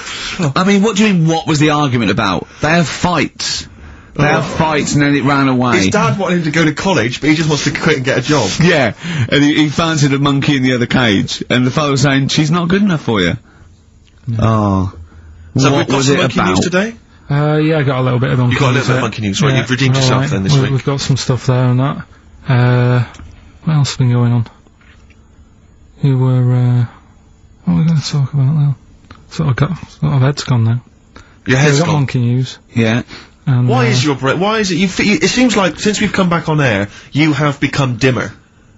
I mean, what do you mean, what was the argument about? They have fights. They have fights and then it ran away. His dad wanted him to go to college, but he just wants to quit and get a job. Yeah, and he fancied a monkey in the other cage, and the father was saying, she's not good enough for you. No. Oh. So what we've got was some it Monkey about? News today? Yeah, I got a little bit of Monkey News. You got a little bit of Monkey News, right? You've redeemed yourself then this week. We've got some stuff there and that. What else has been going on? You were, what are we going to talk about now? Sort of head's gone now. Your head's got gone. Monkey News. Yeah. And, why is it it seems like since we've come back on air, you have become dimmer.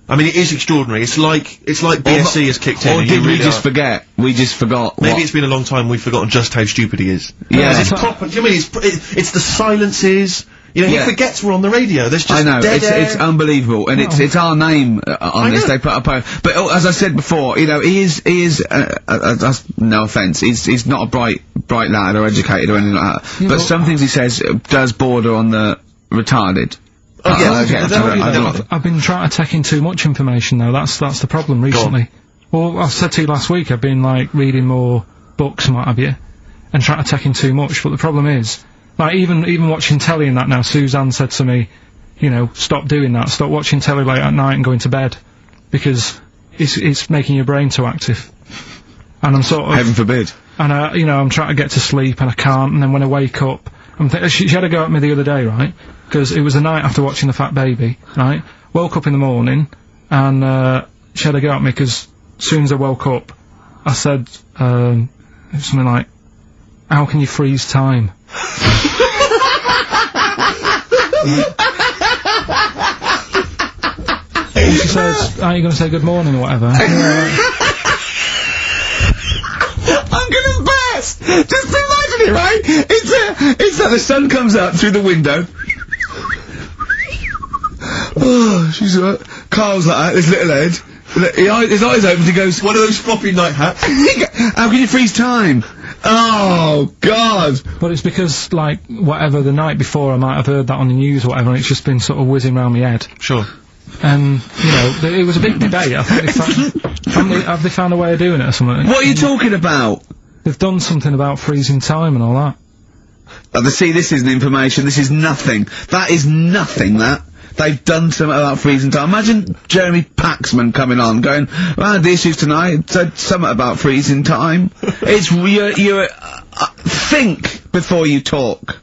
I mean, it is extraordinary. It's like BSC has kicked in. Or and did you we really just forget? We just forgot. Maybe it's been a long time we've forgotten just how stupid he is. Yeah. It's proper, do you mean, it's the silences, he forgets we're on the radio, there's just I know, dead air. it's unbelievable, and it's our name on this, they put up but as I said before, he is, no offence, he's not a bright lad or educated or anything like that, but some things he says does border on the retarded. I've been trying to take in too much information though, that's the problem recently. Well, I said to you last week, I've been like reading more books and what have you, and trying to take in too much, but the problem is, Like, even watching telly and that now, Suzanne said to me, you know, stop doing that, stop watching telly late at night and going to bed, because it's making your brain too active. And I'm sort of... Heaven forbid. And, you know, I'm trying to get to sleep and I can't, and then when I wake up, she had a go at me the other day, right? Because it was the night after watching The Fat Baby, right? Woke up in the morning, and, she had a go at me because as soon as I woke up, I said, something like, how can you freeze time? She says, are you going to say good morning or whatever? I'm gonna burst! Just imagine it, right? It's that the sun comes out through the window. Oh, she's Carl's like that, his little head. His eyes open, he goes... One of those floppy night hats. How can you freeze time? Oh, God! But it's because, like, whatever, the night before I might have heard that on the news or whatever, and it's just been sort of whizzing round my head. Sure. And, you know, it was a big debate. I think have they found a way of doing it or something? What are you talking about? They've done something about freezing time and all that. See, this isn't information, this is nothing. That is nothing, that. They've done something about freezing time. Imagine Jeremy Paxman coming on, going, well, the issues tonight said something about freezing time. It's, think before you talk.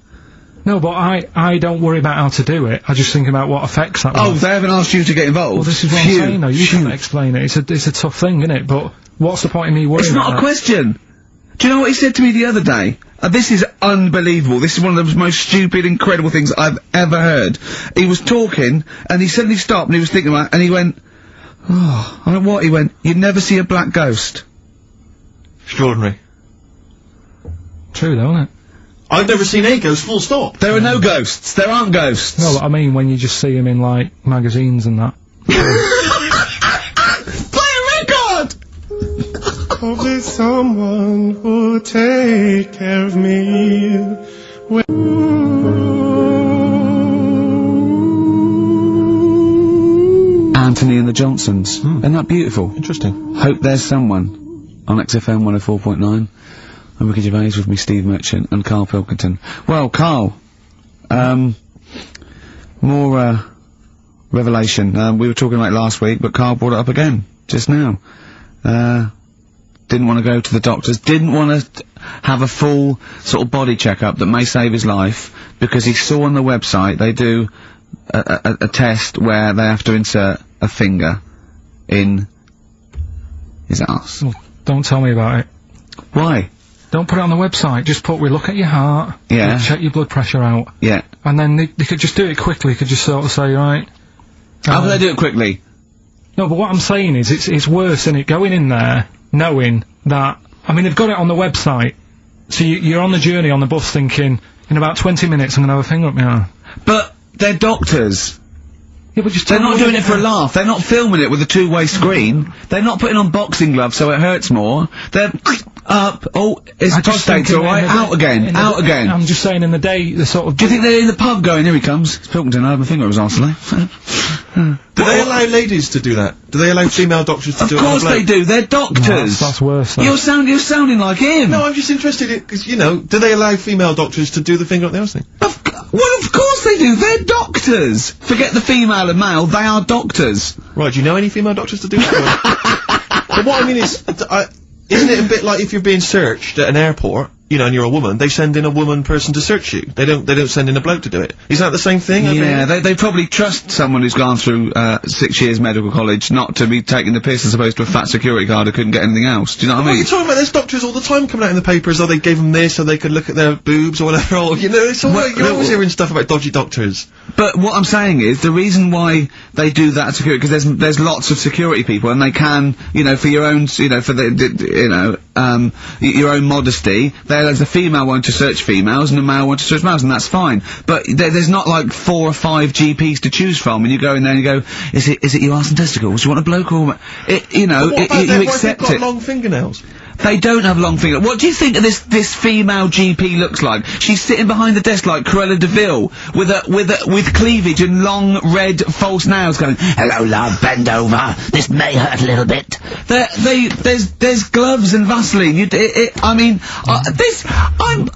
No, but I don't worry about how to do it. I just think about what effects that will. Oh, they haven't asked you to get involved? Well, this is what I'm saying, though. You can explain it. It's a tough thing, isn't it? But what's the point in me worrying about about It's not a question. Do you know what he said to me the other day? This is unbelievable. This is one of the most stupid, incredible things I've ever heard. He was talking, and he suddenly stopped, and he was thinking about it, and he went, oh, I don't know what, he went, you'd never see a black ghost. Extraordinary. True, though, isn't it? I've never seen a ghost, full stop. There are no ghosts. There aren't ghosts. No, but I mean when you just see them in, like, magazines and that. Play a record! Hope there's someone who'll take care of me. Anthony and the Johnsons. Isn't that beautiful? Interesting. Hope there's someone on XFM 104.9. I'm Ricky Gervais with me, Steve Merchant, and Karl Pilkington. Well, Karl, more, revelation. We were talking about it last week, but Karl brought it up again, just now. Didn't want to go to the doctors, didn't want to have a full sort of body checkup that may save his life, because he saw on the website they do a test where they have to insert a finger in his ass. Well, don't tell me about it. Why? Don't put it on the website, just put, we look at your heart, yeah, check your blood pressure out. Yeah. And then they could just do it quickly, could just sort of say, right... How can they do it quickly? No, but what I'm saying is, it's worse, isn't it, going in there, knowing that, I mean, they've got it on the website, so you're on the journey on the bus thinking, in about 20 minutes I'm gonna have a finger up my arm. But they're doctors. Yeah, but just they're not doing it for a laugh. They're not filming it with a two-way screen. They're not putting on boxing gloves so it hurts more. They're up. Oh, it's prostate, all right. Out again. Out again. I'm just saying, in the day, the sort of. Do you think they're in the pub going? Here he comes. It's Pilkington. I had my finger up his arse today. Do they allow ladies to do that? Do they allow female doctors to do it? Of course they do. They're doctors. No, that's worse. Though. You're sounding like him. No, I'm just interested in, because, you know, do they allow female doctors to do the finger up the arse thing? Well, of course they do. They're doctors. Forget the female and male. They are doctors. Right. Do you know any female doctors to do that? But what I mean is, isn't it a bit like if you're being searched at an airport, you know, and you're a woman, they send in a woman person to search you. They don't send in a bloke to do it. Is that the same thing? Yeah, they probably trust someone who's gone through 6 years medical college not to be taking the piss as opposed to a fat security guard who couldn't get anything else. Do you know what I mean? You're talking about there's doctors all the time coming out in the papers, oh, they gave them this so they could look at their boobs or whatever, or, you know, it's all you're always hearing stuff about dodgy doctors. But what I'm saying is, the reason why they do that security, because there's lots of security people, and they can, you know, for your own, you know, for your own modesty, there's a female one to search females and a male one to search males, and that's fine. But there's not like 4 or 5 GPs to choose from, and you go in there and you go, is it your arse and testicles? Do you want a bloke or you know, you accept it. Got long fingernails. They don't have long fingers. What do you think of this female GP looks like? She's sitting behind the desk like Cruella de Vil, with cleavage and long red false nails going, "Hello, love, bend over. This may hurt a little bit." There's gloves and Vaseline.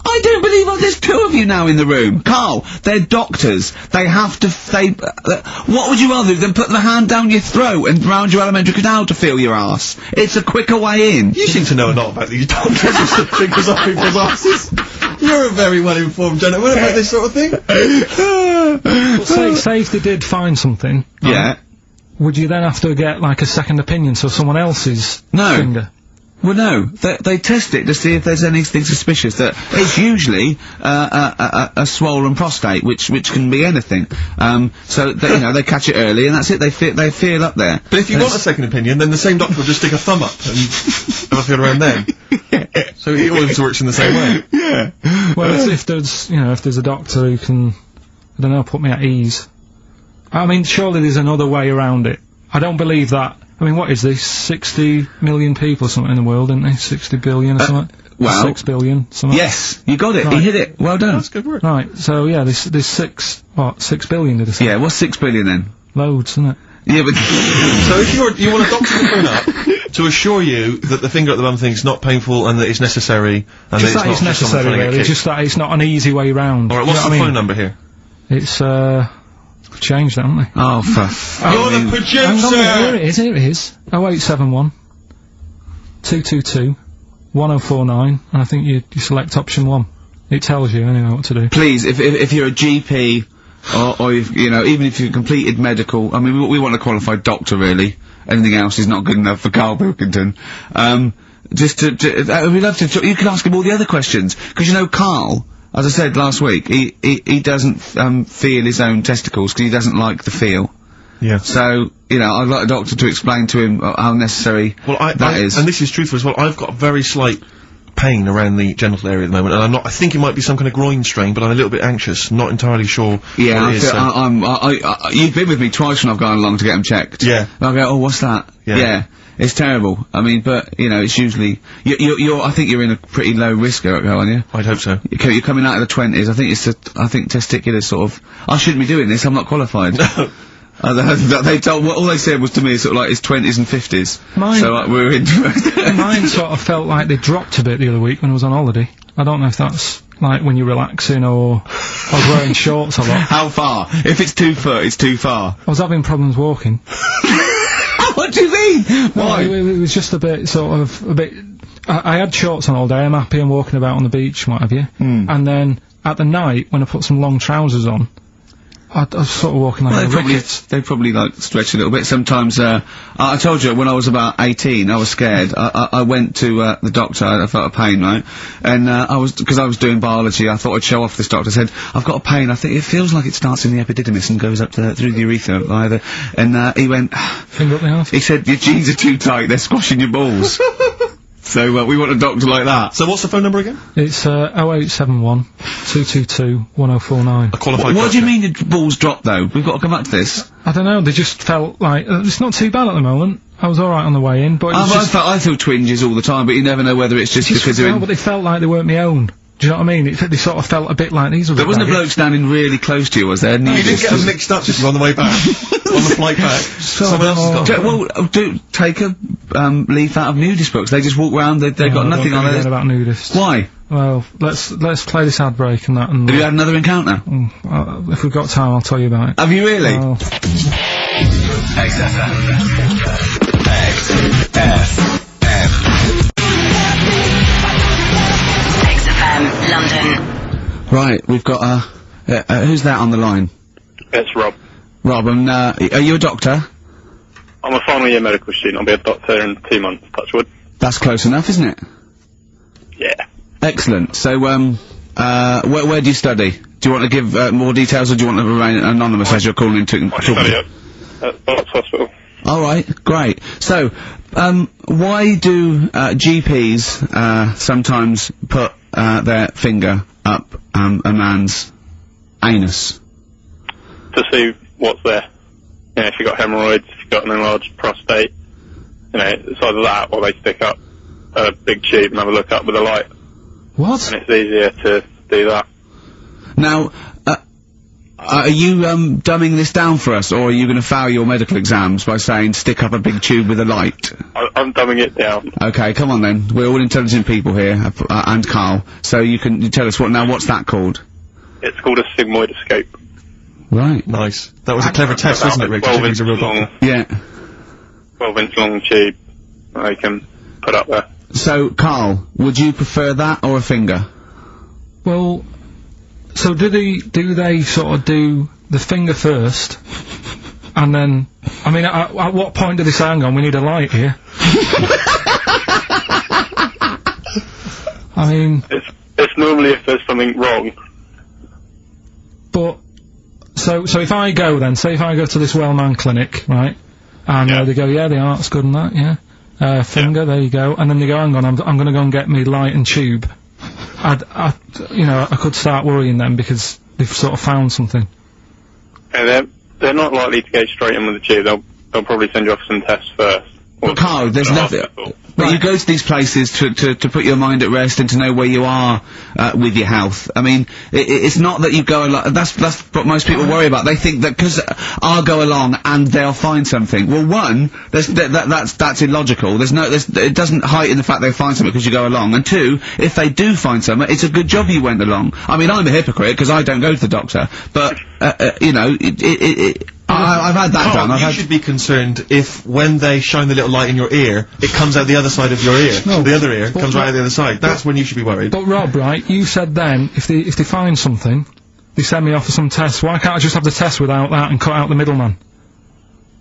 I don't believe there's two of you now in the room. Carl, they're doctors. They have to, what would you rather do than put the hand down your throat and round your alimentary canal to feel your ass? It's a quicker way in. You seem to know a lot about these doctors who stick fingers up people's asses. You're a very well-informed gentleman about this sort of thing. Say if they did find something. Yeah. Would you then have to get, like, a second opinion, so someone else's finger? Well, no. They test it to see if there's anything suspicious. That it's usually a swollen prostate, which can be anything. So they catch it early, and that's it. They feel up there. But if you want a second opinion, then the same doctor will just stick a thumb up and have a feel around then. Yeah. So it always works in the same way. Yeah. Well, if there's a doctor who can, I don't know, put me at ease. I mean, surely there's another way around it. I don't believe that. I mean, what is this? 60 million people or something in the world, isn't there? 60 billion or something? Well... 6 billion, something? Yes, you got it. Right. You hit it. Well done. That's good work. Right, so yeah, there's 6 billion, did I say? Yeah, what's 6 billion then? Loads, isn't it? Yeah, but... So if you want a doctor to phone up to assure you that the finger at the bum thing's not painful and that it's necessary, and Just that it's not just someone necessary, trying to get really. kicked. Just that it's not an easy way round. Alright, what's the phone number here? It's, changed, haven't they? Oh, You're the producer! Here it is. 0871 222 1049, and I think you select option 1. It tells you anyway what to do. Please, if you're a GP, or if, even if you've completed medical, I mean, we want a qualified doctor, really. Anything else is not good enough for Karl Pilkington. We'd love to, you can ask him all the other questions, because Karl, as I said last week, he doesn't, feel his own testicles, because he doesn't like the feel. Yeah. So, I'd like a doctor to explain to him how necessary that is. And this is truthful as well, I've got a very slight pain around the genital area at the moment, and I think it might be some kind of groin strain, but I'm a little bit anxious, not entirely sure what it is. You've been with me twice when I've gone along to get them checked. Yeah. And I go, oh, what's that? Yeah. It's terrible. I mean, but, it's usually, I think you're in a pretty low risk, aren't you? I'd hope so. You're coming out of the 20s. I think testicular sort of, I shouldn't be doing this, I'm not qualified. All they said was to me sort of like his 20s and 50s. So we're into it. Mine sort of felt like they dropped a bit the other week when I was on holiday. I don't know if that's like when you're relaxing or I was wearing shorts a lot. How far? If it's 2 foot, it's too far. I was having problems walking. What do you mean? Why? It was just a bit I had shorts on all day, I'm happy, I'm walking about on the beach and what have you. And then at the night, when I put some long trousers on, I was sort of walking like they probably like stretch a little bit. Sometimes, I told you when I was about 18, I was scared. I went to, the doctor, I felt a pain, right? And, because I was doing biology, I thought I'd show off this doctor. I said, I've got a pain, I think it feels like it starts in the epididymis and goes up through the urethra, either. And, he went, finger up the arse. He said, your jeans are too tight, they're squashing your balls. So, we want a doctor like that. So what's the phone number again? It's, 0871 222 1049. A qualified What do you mean the balls drop, though? We've got to come back to this. I don't know, they just felt like, it's not too bad at the moment. I was alright on the way in, but it was just... I feel twinges all the time, but you never know whether it's just because they're in... but they felt like they weren't my own. Do you know what I mean? They sort of felt a bit like these were. There wasn't a bloke standing really close to you, was there? No, you didn't get them mixed up just on the way back. On the flight back. Someone else has got take a, leaf out of nudist books. They just walk round, they've got nothing on it. About nudists. Why? Well, let's play this ad break and that and... Have you had another encounter? If we've got time, I'll tell you about it. Have you really? XFM, London. Right, we've got, who's that on the line? It's Rob. Rob, and, are you a doctor? I'm a final year medical student. I'll be a doctor in 2 months, touch wood. That's close enough, isn't it? Yeah. Excellent. So, where do you study? Do you want to give, more details, or do you want to remain anonymous as you're calling into... I study at Barts Hospital. Alright, great. So, why do, GPs, sometimes put, their finger up, a man's anus? To see what's there. If you've got hemorrhoids, if you've got an enlarged prostate, it's either that or they stick up a big tube and have a look up with a light. What? And it's easier to do that. Now, are you dumbing this down for us, or are you going to fail your medical exams by saying stick up a big tube with a light? I'm dumbing it down. Okay, come on then. We're all intelligent people here, and Carl. So you tell us what's that called? It's called a sigmoidoscope. Right. Nice. That was a clever test, wasn't it, Rick? 12-inch long. Yeah. 12-inch long tube I can put up there. So, Carl, would you prefer that or a finger? Well, so do they sort of do the finger first, and then, I mean, at what point do they say, hang on, we need a light here? I mean... It's normally if there's something wrong. But, so if I go then, say if I go to this well-known clinic, right, and they go, yeah, the art's good and that, yeah, finger, there you go, and then they go, hang on, I'm gonna go and get me light and tube. I could start worrying then because they've sort of found something. And they're not likely to go straight in with the tube. They'll probably send you off some tests first. But Carl, there's nothing. But you go to these places to put your mind at rest and to know where you are with your health. I mean, it's not that you go along. That's what most people worry about. They think that because I'll go along and they'll find something. Well, one, that's illogical. It doesn't heighten the fact they'll find something because you go along. And two, if they do find something, it's a good job you went along. I mean, I'm a hypocrite because I don't go to the doctor, but I've had that done. You should be concerned if, when they shine the little light in your ear, it comes out the other side of your ear. No, the other ear comes right out the other side. That's when you should be worried. But Rob, right, you said then, if they find something, they send me off for some tests, why can't I just have the test without that and cut out the middleman?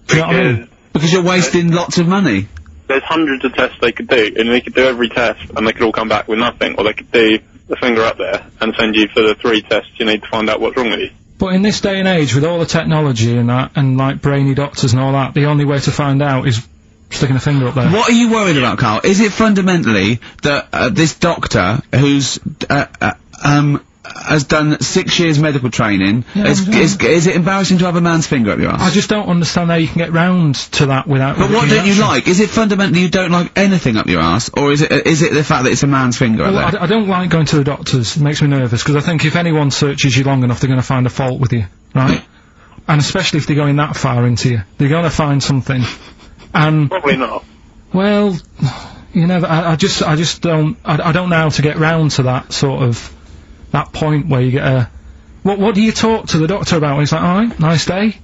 Do you know what I mean? Because you're wasting lots of money. There's hundreds of tests they could do, and they could do every test, and they could all come back with nothing, or they could do the finger up there and send you for the 3 tests you need to find out what's wrong with you. But in this day and age, with all the technology and that, and like brainy doctors and all that, the only way to find out is sticking a finger up there. What are you worried about, Carl? Is it fundamentally that this doctor who's has done 6 years medical training, is it embarrassing to have a man's finger up your ass? I just don't understand how you can get round to that without... But what don't you like? Is it fundamentally you don't like anything up your ass, or is it the fact that it's a man's finger up there? I don't like going to the doctors. It makes me nervous, because I think if anyone searches you long enough, they're going to find a fault with you, right? And especially if they're going that far into you. They're going to find something. And... Probably not. Well, you know, I just don't... I don't know how to get round to that sort of... that point where you get a... What do you talk to the doctor about? He's like, alright, nice day.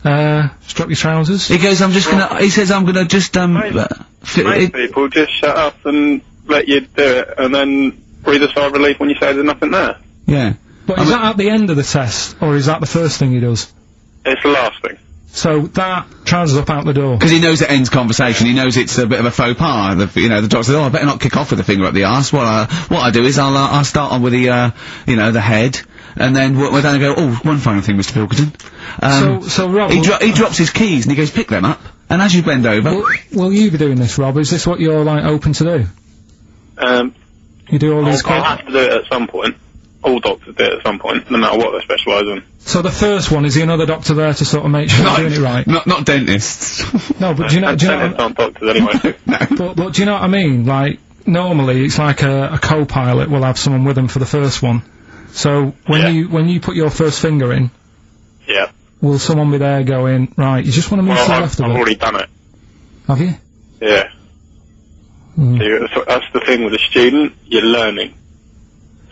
Strap your trousers. He goes, he says, I'm gonna just, Most people just shut up and let you do it, and then breathe a sigh of relief when you say there's nothing there. Yeah. But is that at the end of the test, or is that the first thing he does? It's the last thing. So that trousers up out the door. Because he knows it ends conversation. He knows it's a bit of a faux pas. The doctor says, "Oh, I better not kick off with the finger up the arse." What I do is I'll start on with the the head, and then we're down and go. Oh, one final thing, Mr. Pilkington. So Rob, he drops his keys and he goes, "Pick them up." And as you bend over, will you be doing this, Rob? Is this what you're like open to do? You do all these. I'll have to do it at some point. All doctors do it at some point, no matter what they specialise in. So the first one, is there another doctor there to sort of make sure you're doing it right? Not dentists. No, but do you know... Dentists aren't doctors anyway. No. But do you know what I mean? Like, normally, it's like a co-pilot will have someone with them for the first one. So, when you put your first finger in... Yeah. Will someone be there going, right, you just want to move to the left of it? I've already done it. Have you? Yeah. So that's the thing with a student, you're learning.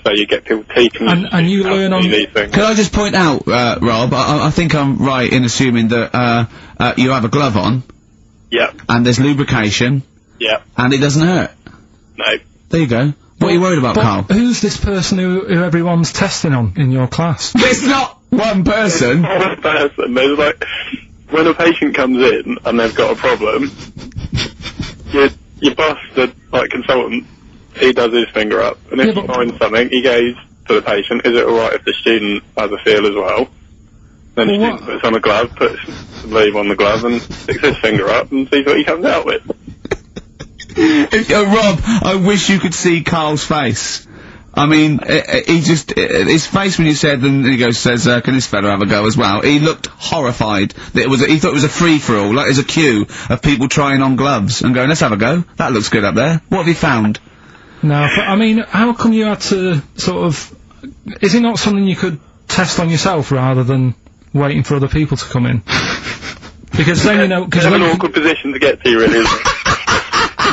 So you get people teaching you. And you learn on... these things. Can I just point out, Rob, I think I'm right in assuming that you have a glove on. Yep. And there's lubrication. Yep. And it doesn't hurt. No. There you go. What are you worried about, Carl? Who's this person who everyone's testing on in your class? It's not one person. One person. There's like, when a patient comes in and they've got a problem, your boss, the consultant, he does his finger up, and if he finds something, he goes to the patient, is it alright if the student has a feel as well? Then the student puts on a glove, puts the leave on the glove, and sticks his finger up, and sees what he comes out with. Rob, I wish you could see Carl's face. I mean, he just, his face when you said, and he says, can this fella have a go as well? He looked horrified. That he thought it was a free-for-all, like there's a queue of people trying on gloves and going, let's have a go. That looks good up there. What have you found? No, but I mean, how come you had to sort of, is it not something you could test on yourself rather than waiting for other people to come in? Because then you know, it's an awkward position to get to, really, isn't it?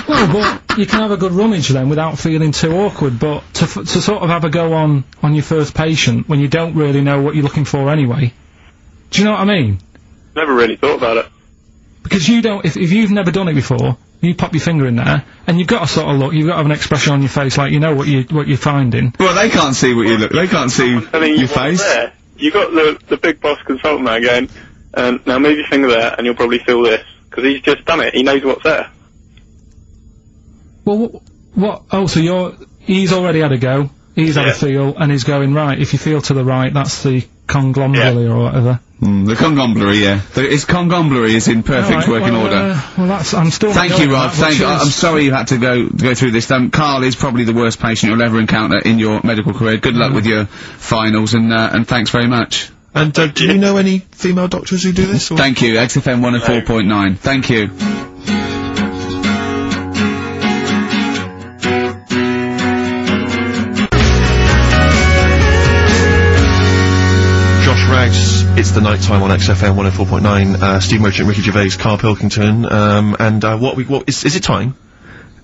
Well, but you can have a good rummage then without feeling too awkward, but to sort of have a go on your first patient when you don't really know what you're looking for anyway. Do you know what I mean? Never really thought about it. Because you don't, if you've never done it before, you pop your finger in there, and you've got to sort of look, you've got to have an expression on your face like you know what you're finding. Well, they can't see what you look, they can't see your face. There. You got the big boss consultant man going, now move your finger there and you'll probably feel this. Because he's just done it, he knows what's there. Well, what? Oh, so he's already had a go, he's had a feel, and he's going, right, if you feel to the right, that's the conglomeracy or whatever. The conglomeracy, yeah. His conglomeracy is in perfect working order. Well, that's, I'm still... Thank you, Rod, I'm sorry you had to go through this. Carl is probably the worst patient you'll ever encounter in your medical career. Good luck with your finals, and thanks very much. And, do you know any female doctors who do this? Or? Thank you, XFM 104.9. Thank you. It's the night time on XFM 104.9. Steve Merchant, Ricky Gervais, Karl Pilkington, what is it time?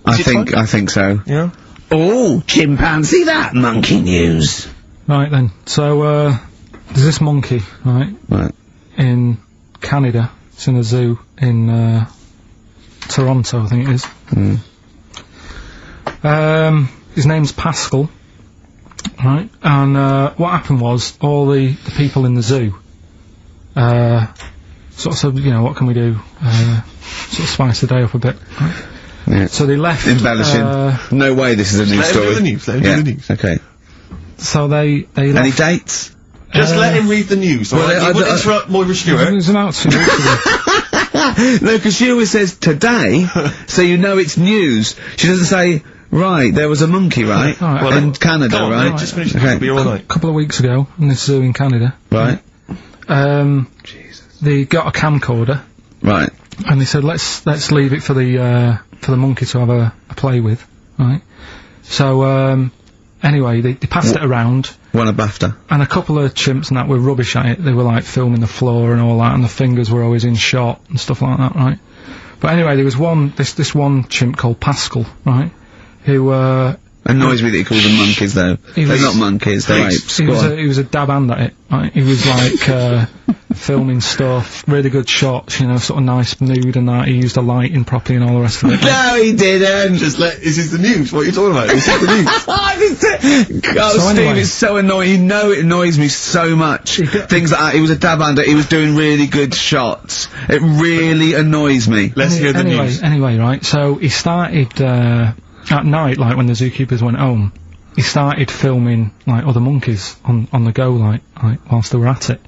I think so. Yeah. Oh, chimpanzee that monkey news. Right then, so there's this monkey, right? In Canada. It's in a zoo in Toronto, I think it is. His name's Pascal. Right, and what happened was all the people in the zoo sort of said, you know, what can we do? Sort of spice the day up a bit. Right? Yeah. So they left. Embellishing. No way this is a news story. Let him do the news. Okay. So they left. Any dates? Just let him read the news. Well, he wouldn't interrupt Moira Stewart. It was about 2 weeks ago. No, because she always says today, so you know it's news. She doesn't say, right, there was a monkey, right? In Canada, right? Just finish it'll be all right. A couple of weeks ago, in this zoo in Canada. Right. Jesus. They got a camcorder. Right. And they said, let's leave it for the monkey to have a play with, right? So, anyway, they passed it around. Won a BAFTA. And a couple of chimps and that were rubbish at it. They were like filming the floor and all that, and the fingers were always in shot and stuff like that, right? But anyway, there was this one chimp called Pascal, right? Who, annoys me that he calls them monkeys, though. They're not monkeys, they're apes. He was a dab hand at it, right? He was like, filming stuff, really good shots, you know, sort of nice mood and that. He used the lighting properly and all the rest of it. No, he didn't! This is the news, what are you talking about? This is the news. Steve is so annoying, you know it annoys me so much. Things like that, he was a dab hand, he was doing really good shots. It really annoys me. Let's hear the news. Anyway, right, so he started, at night, like when the zookeepers went home, he started filming, like, other monkeys on the go, like, whilst they were at it,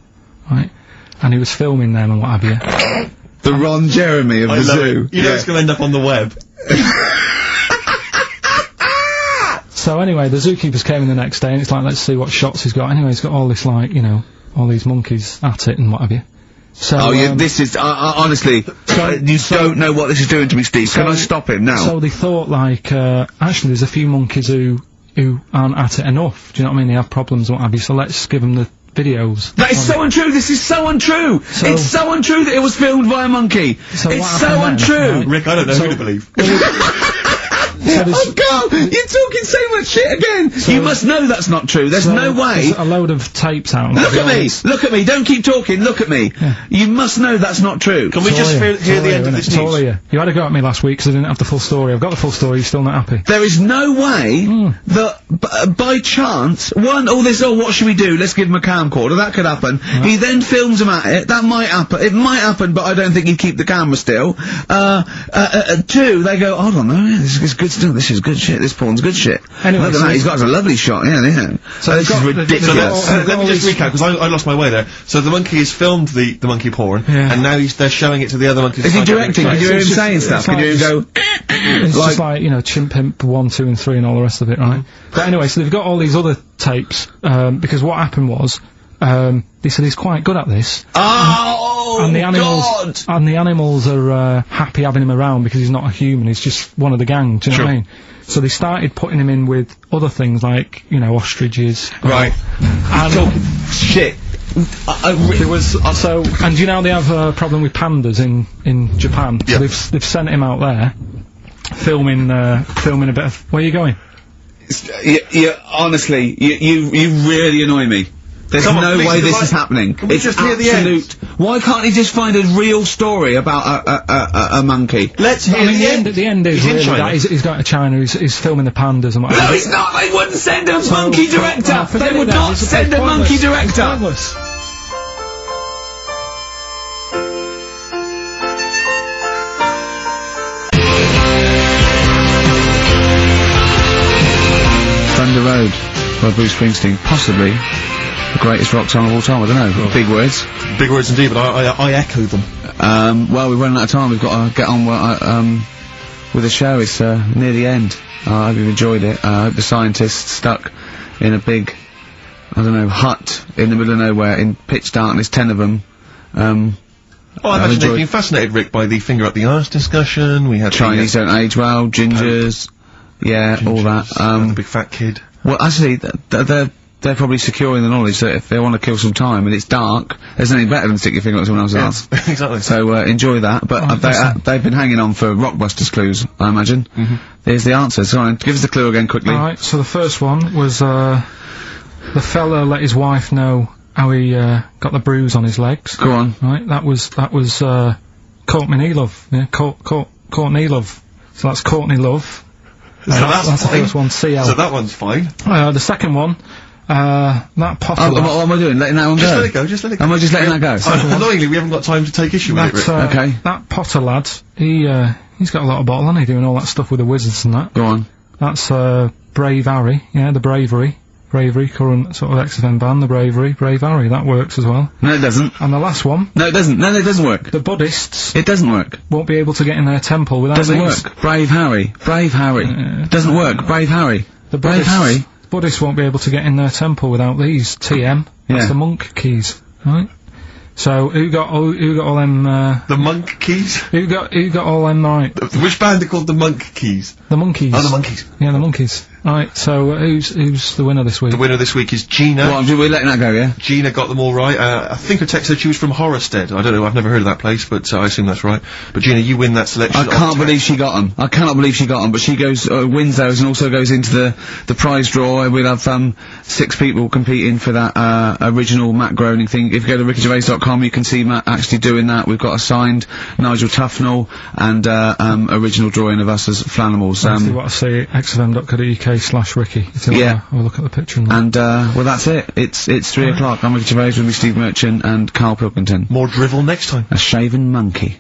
right? And he was filming them and what have you. The Ron Jeremy of the zoo. You know it's gonna end up on the web. So anyway, the zookeepers came in the next day and it's like, let's see what shots he's got. Anyway, he's got all this, like, you know, all these monkeys at it and what have you. So, this is, honestly, you don't know what this is doing to me, Steve. Can I stop him now? So they thought, like, actually there's a few monkeys who aren't at it enough. Do you know what I mean? They have problems and what have you, so let's give them the videos. That is so untrue! This is so untrue! It's so untrue that it was filmed by a monkey! So it's so untrue! Right? Rick, I don't know who to believe. Oh, God! You're talking so much shit again! You must know that's not true. There's no way. There's a load of tapes out. Look at me! Look at me! Don't keep talking! Look at me! Yeah. You must know that's not true. Can we just hear the end of this news? You had a go at me last week because I didn't have the full story. I've got the full story, you're still not happy. There is no way that, by chance, what should we do? Let's give him a camcorder. That could happen. Right. He then films him at it. That might happen. It might happen, but I don't think he'd keep the camera still. Two, they go, hold on, this is good stuff. oh, this is good shit, this porn's good shit. Anyway, look at so that, he's got a lovely shot, yeah. So this is ridiculous. Let me just recap, because I lost my way there. So the monkey has filmed the monkey porn, and now they're showing it to the other monkeys. Is he directing? Can you hear him saying stuff? Can you hear him go... It's just like, you know, Chimp Pimp 1, 2 and 3 and all the rest of it, right? But anyway, so they've got all these other tapes, because what happened was, they said he's quite good at this. Oh, and the animals, God! And the animals are, happy having him around because he's not a human, he's just one of the gang, do you know what I mean? So they started putting him in with other things like, you know, ostriches. Right. And shit. There was, and do you know they have a problem with pandas in Japan? Yeah. So they've sent him out there, filming a bit of, where are you going? Honestly, you really annoy me. There's no way this is happening. Can we It's just hear the absolute. Why can't he just find a real story about a monkey? Let's hear the end. The end is really that he's going to China. He's filming the pandas and whatever. No, he's not. They wouldn't send a monkey director. They would not send a monkey director. Thunder Road by Bruce Springsteen, possibly the greatest rock song of all time. I don't know. Big words. Big words indeed, but I echo them. Well, we're running out of time. We've got to get on with the show. It's near the end. I hope you've enjoyed it. I hope the scientists stuck in a big, I don't know, hut in the middle of nowhere in pitch darkness, 10 of them. I imagine they've been fascinated, Rick, by the finger up the arse discussion. We had Chinese don't age well, gingers, all that. The big fat kid. Well, actually, they're probably secure in the knowledge that if they want to kill some time and it's dark, there's nothing better than stick your finger up someone else's ass. Exactly. So enjoy that. But they've been hanging on for Rockbusters clues, I imagine. There's the answer. So give us the clue again quickly. Alright, so the first one was the fella let his wife know how he got the bruise on his legs. Go on. Right, that was Courtney Love. Yeah, Courtney Love. So that's Courtney Love. So that's the first one, CL. So that one's fine. The second one, that Potter. What am I doing? Letting that one go? Just let it go. Am I just letting that go? Annoyingly, we haven't got time to take issue with it, Rick. Okay. That Potter lad, he's got a lot of bottle, hasn't he, doing all that stuff with the wizards and that. Go on. That's, Brave Harry, yeah, the Bravery, current sort of XFM band, the Brave Harry, that works as well. No, it doesn't. And the last one. No, it doesn't. No, it doesn't work. The Buddhists. It doesn't work. Won't be able to get in their temple without Doesn't these. work. Brave Harry. Doesn't work. Brave Harry. Brave Harry. Buddhists won't be able to get in their temple without these. TM. That's the monk keys, right? So who got all them? The monk keys. Who got all them right? Which band are called the Monk Keys? The Monkeys. Oh, the Monkeys. Yeah, the Monkeys. Right. So who's the winner this week? The winner this week is Gina. Well, we're letting that go, yeah. Gina got them all right. I think her text said she was from Horrorstead. I don't know. I've never heard of that place, but I assume that's right. But Gina, you win that selection. I can't believe she got them. I cannot believe she got them. But she goes wins those and also goes into the prize draw. We'll have 6 people competing for that original Matt Groening thing. If you go to rickygervais.com, you can see Matt actually doing that. We've got a signed Nigel Tufnell and original drawing of us as Flanimals. That's what I say. xfm.co.uk/Ricky. Yeah. We'll look at the picture and well, that's it. It's 3 o'clock. I'm Ricky Gervais with me, Steve Merchant and Karl Pilkington. More drivel next time. A shaven monkey.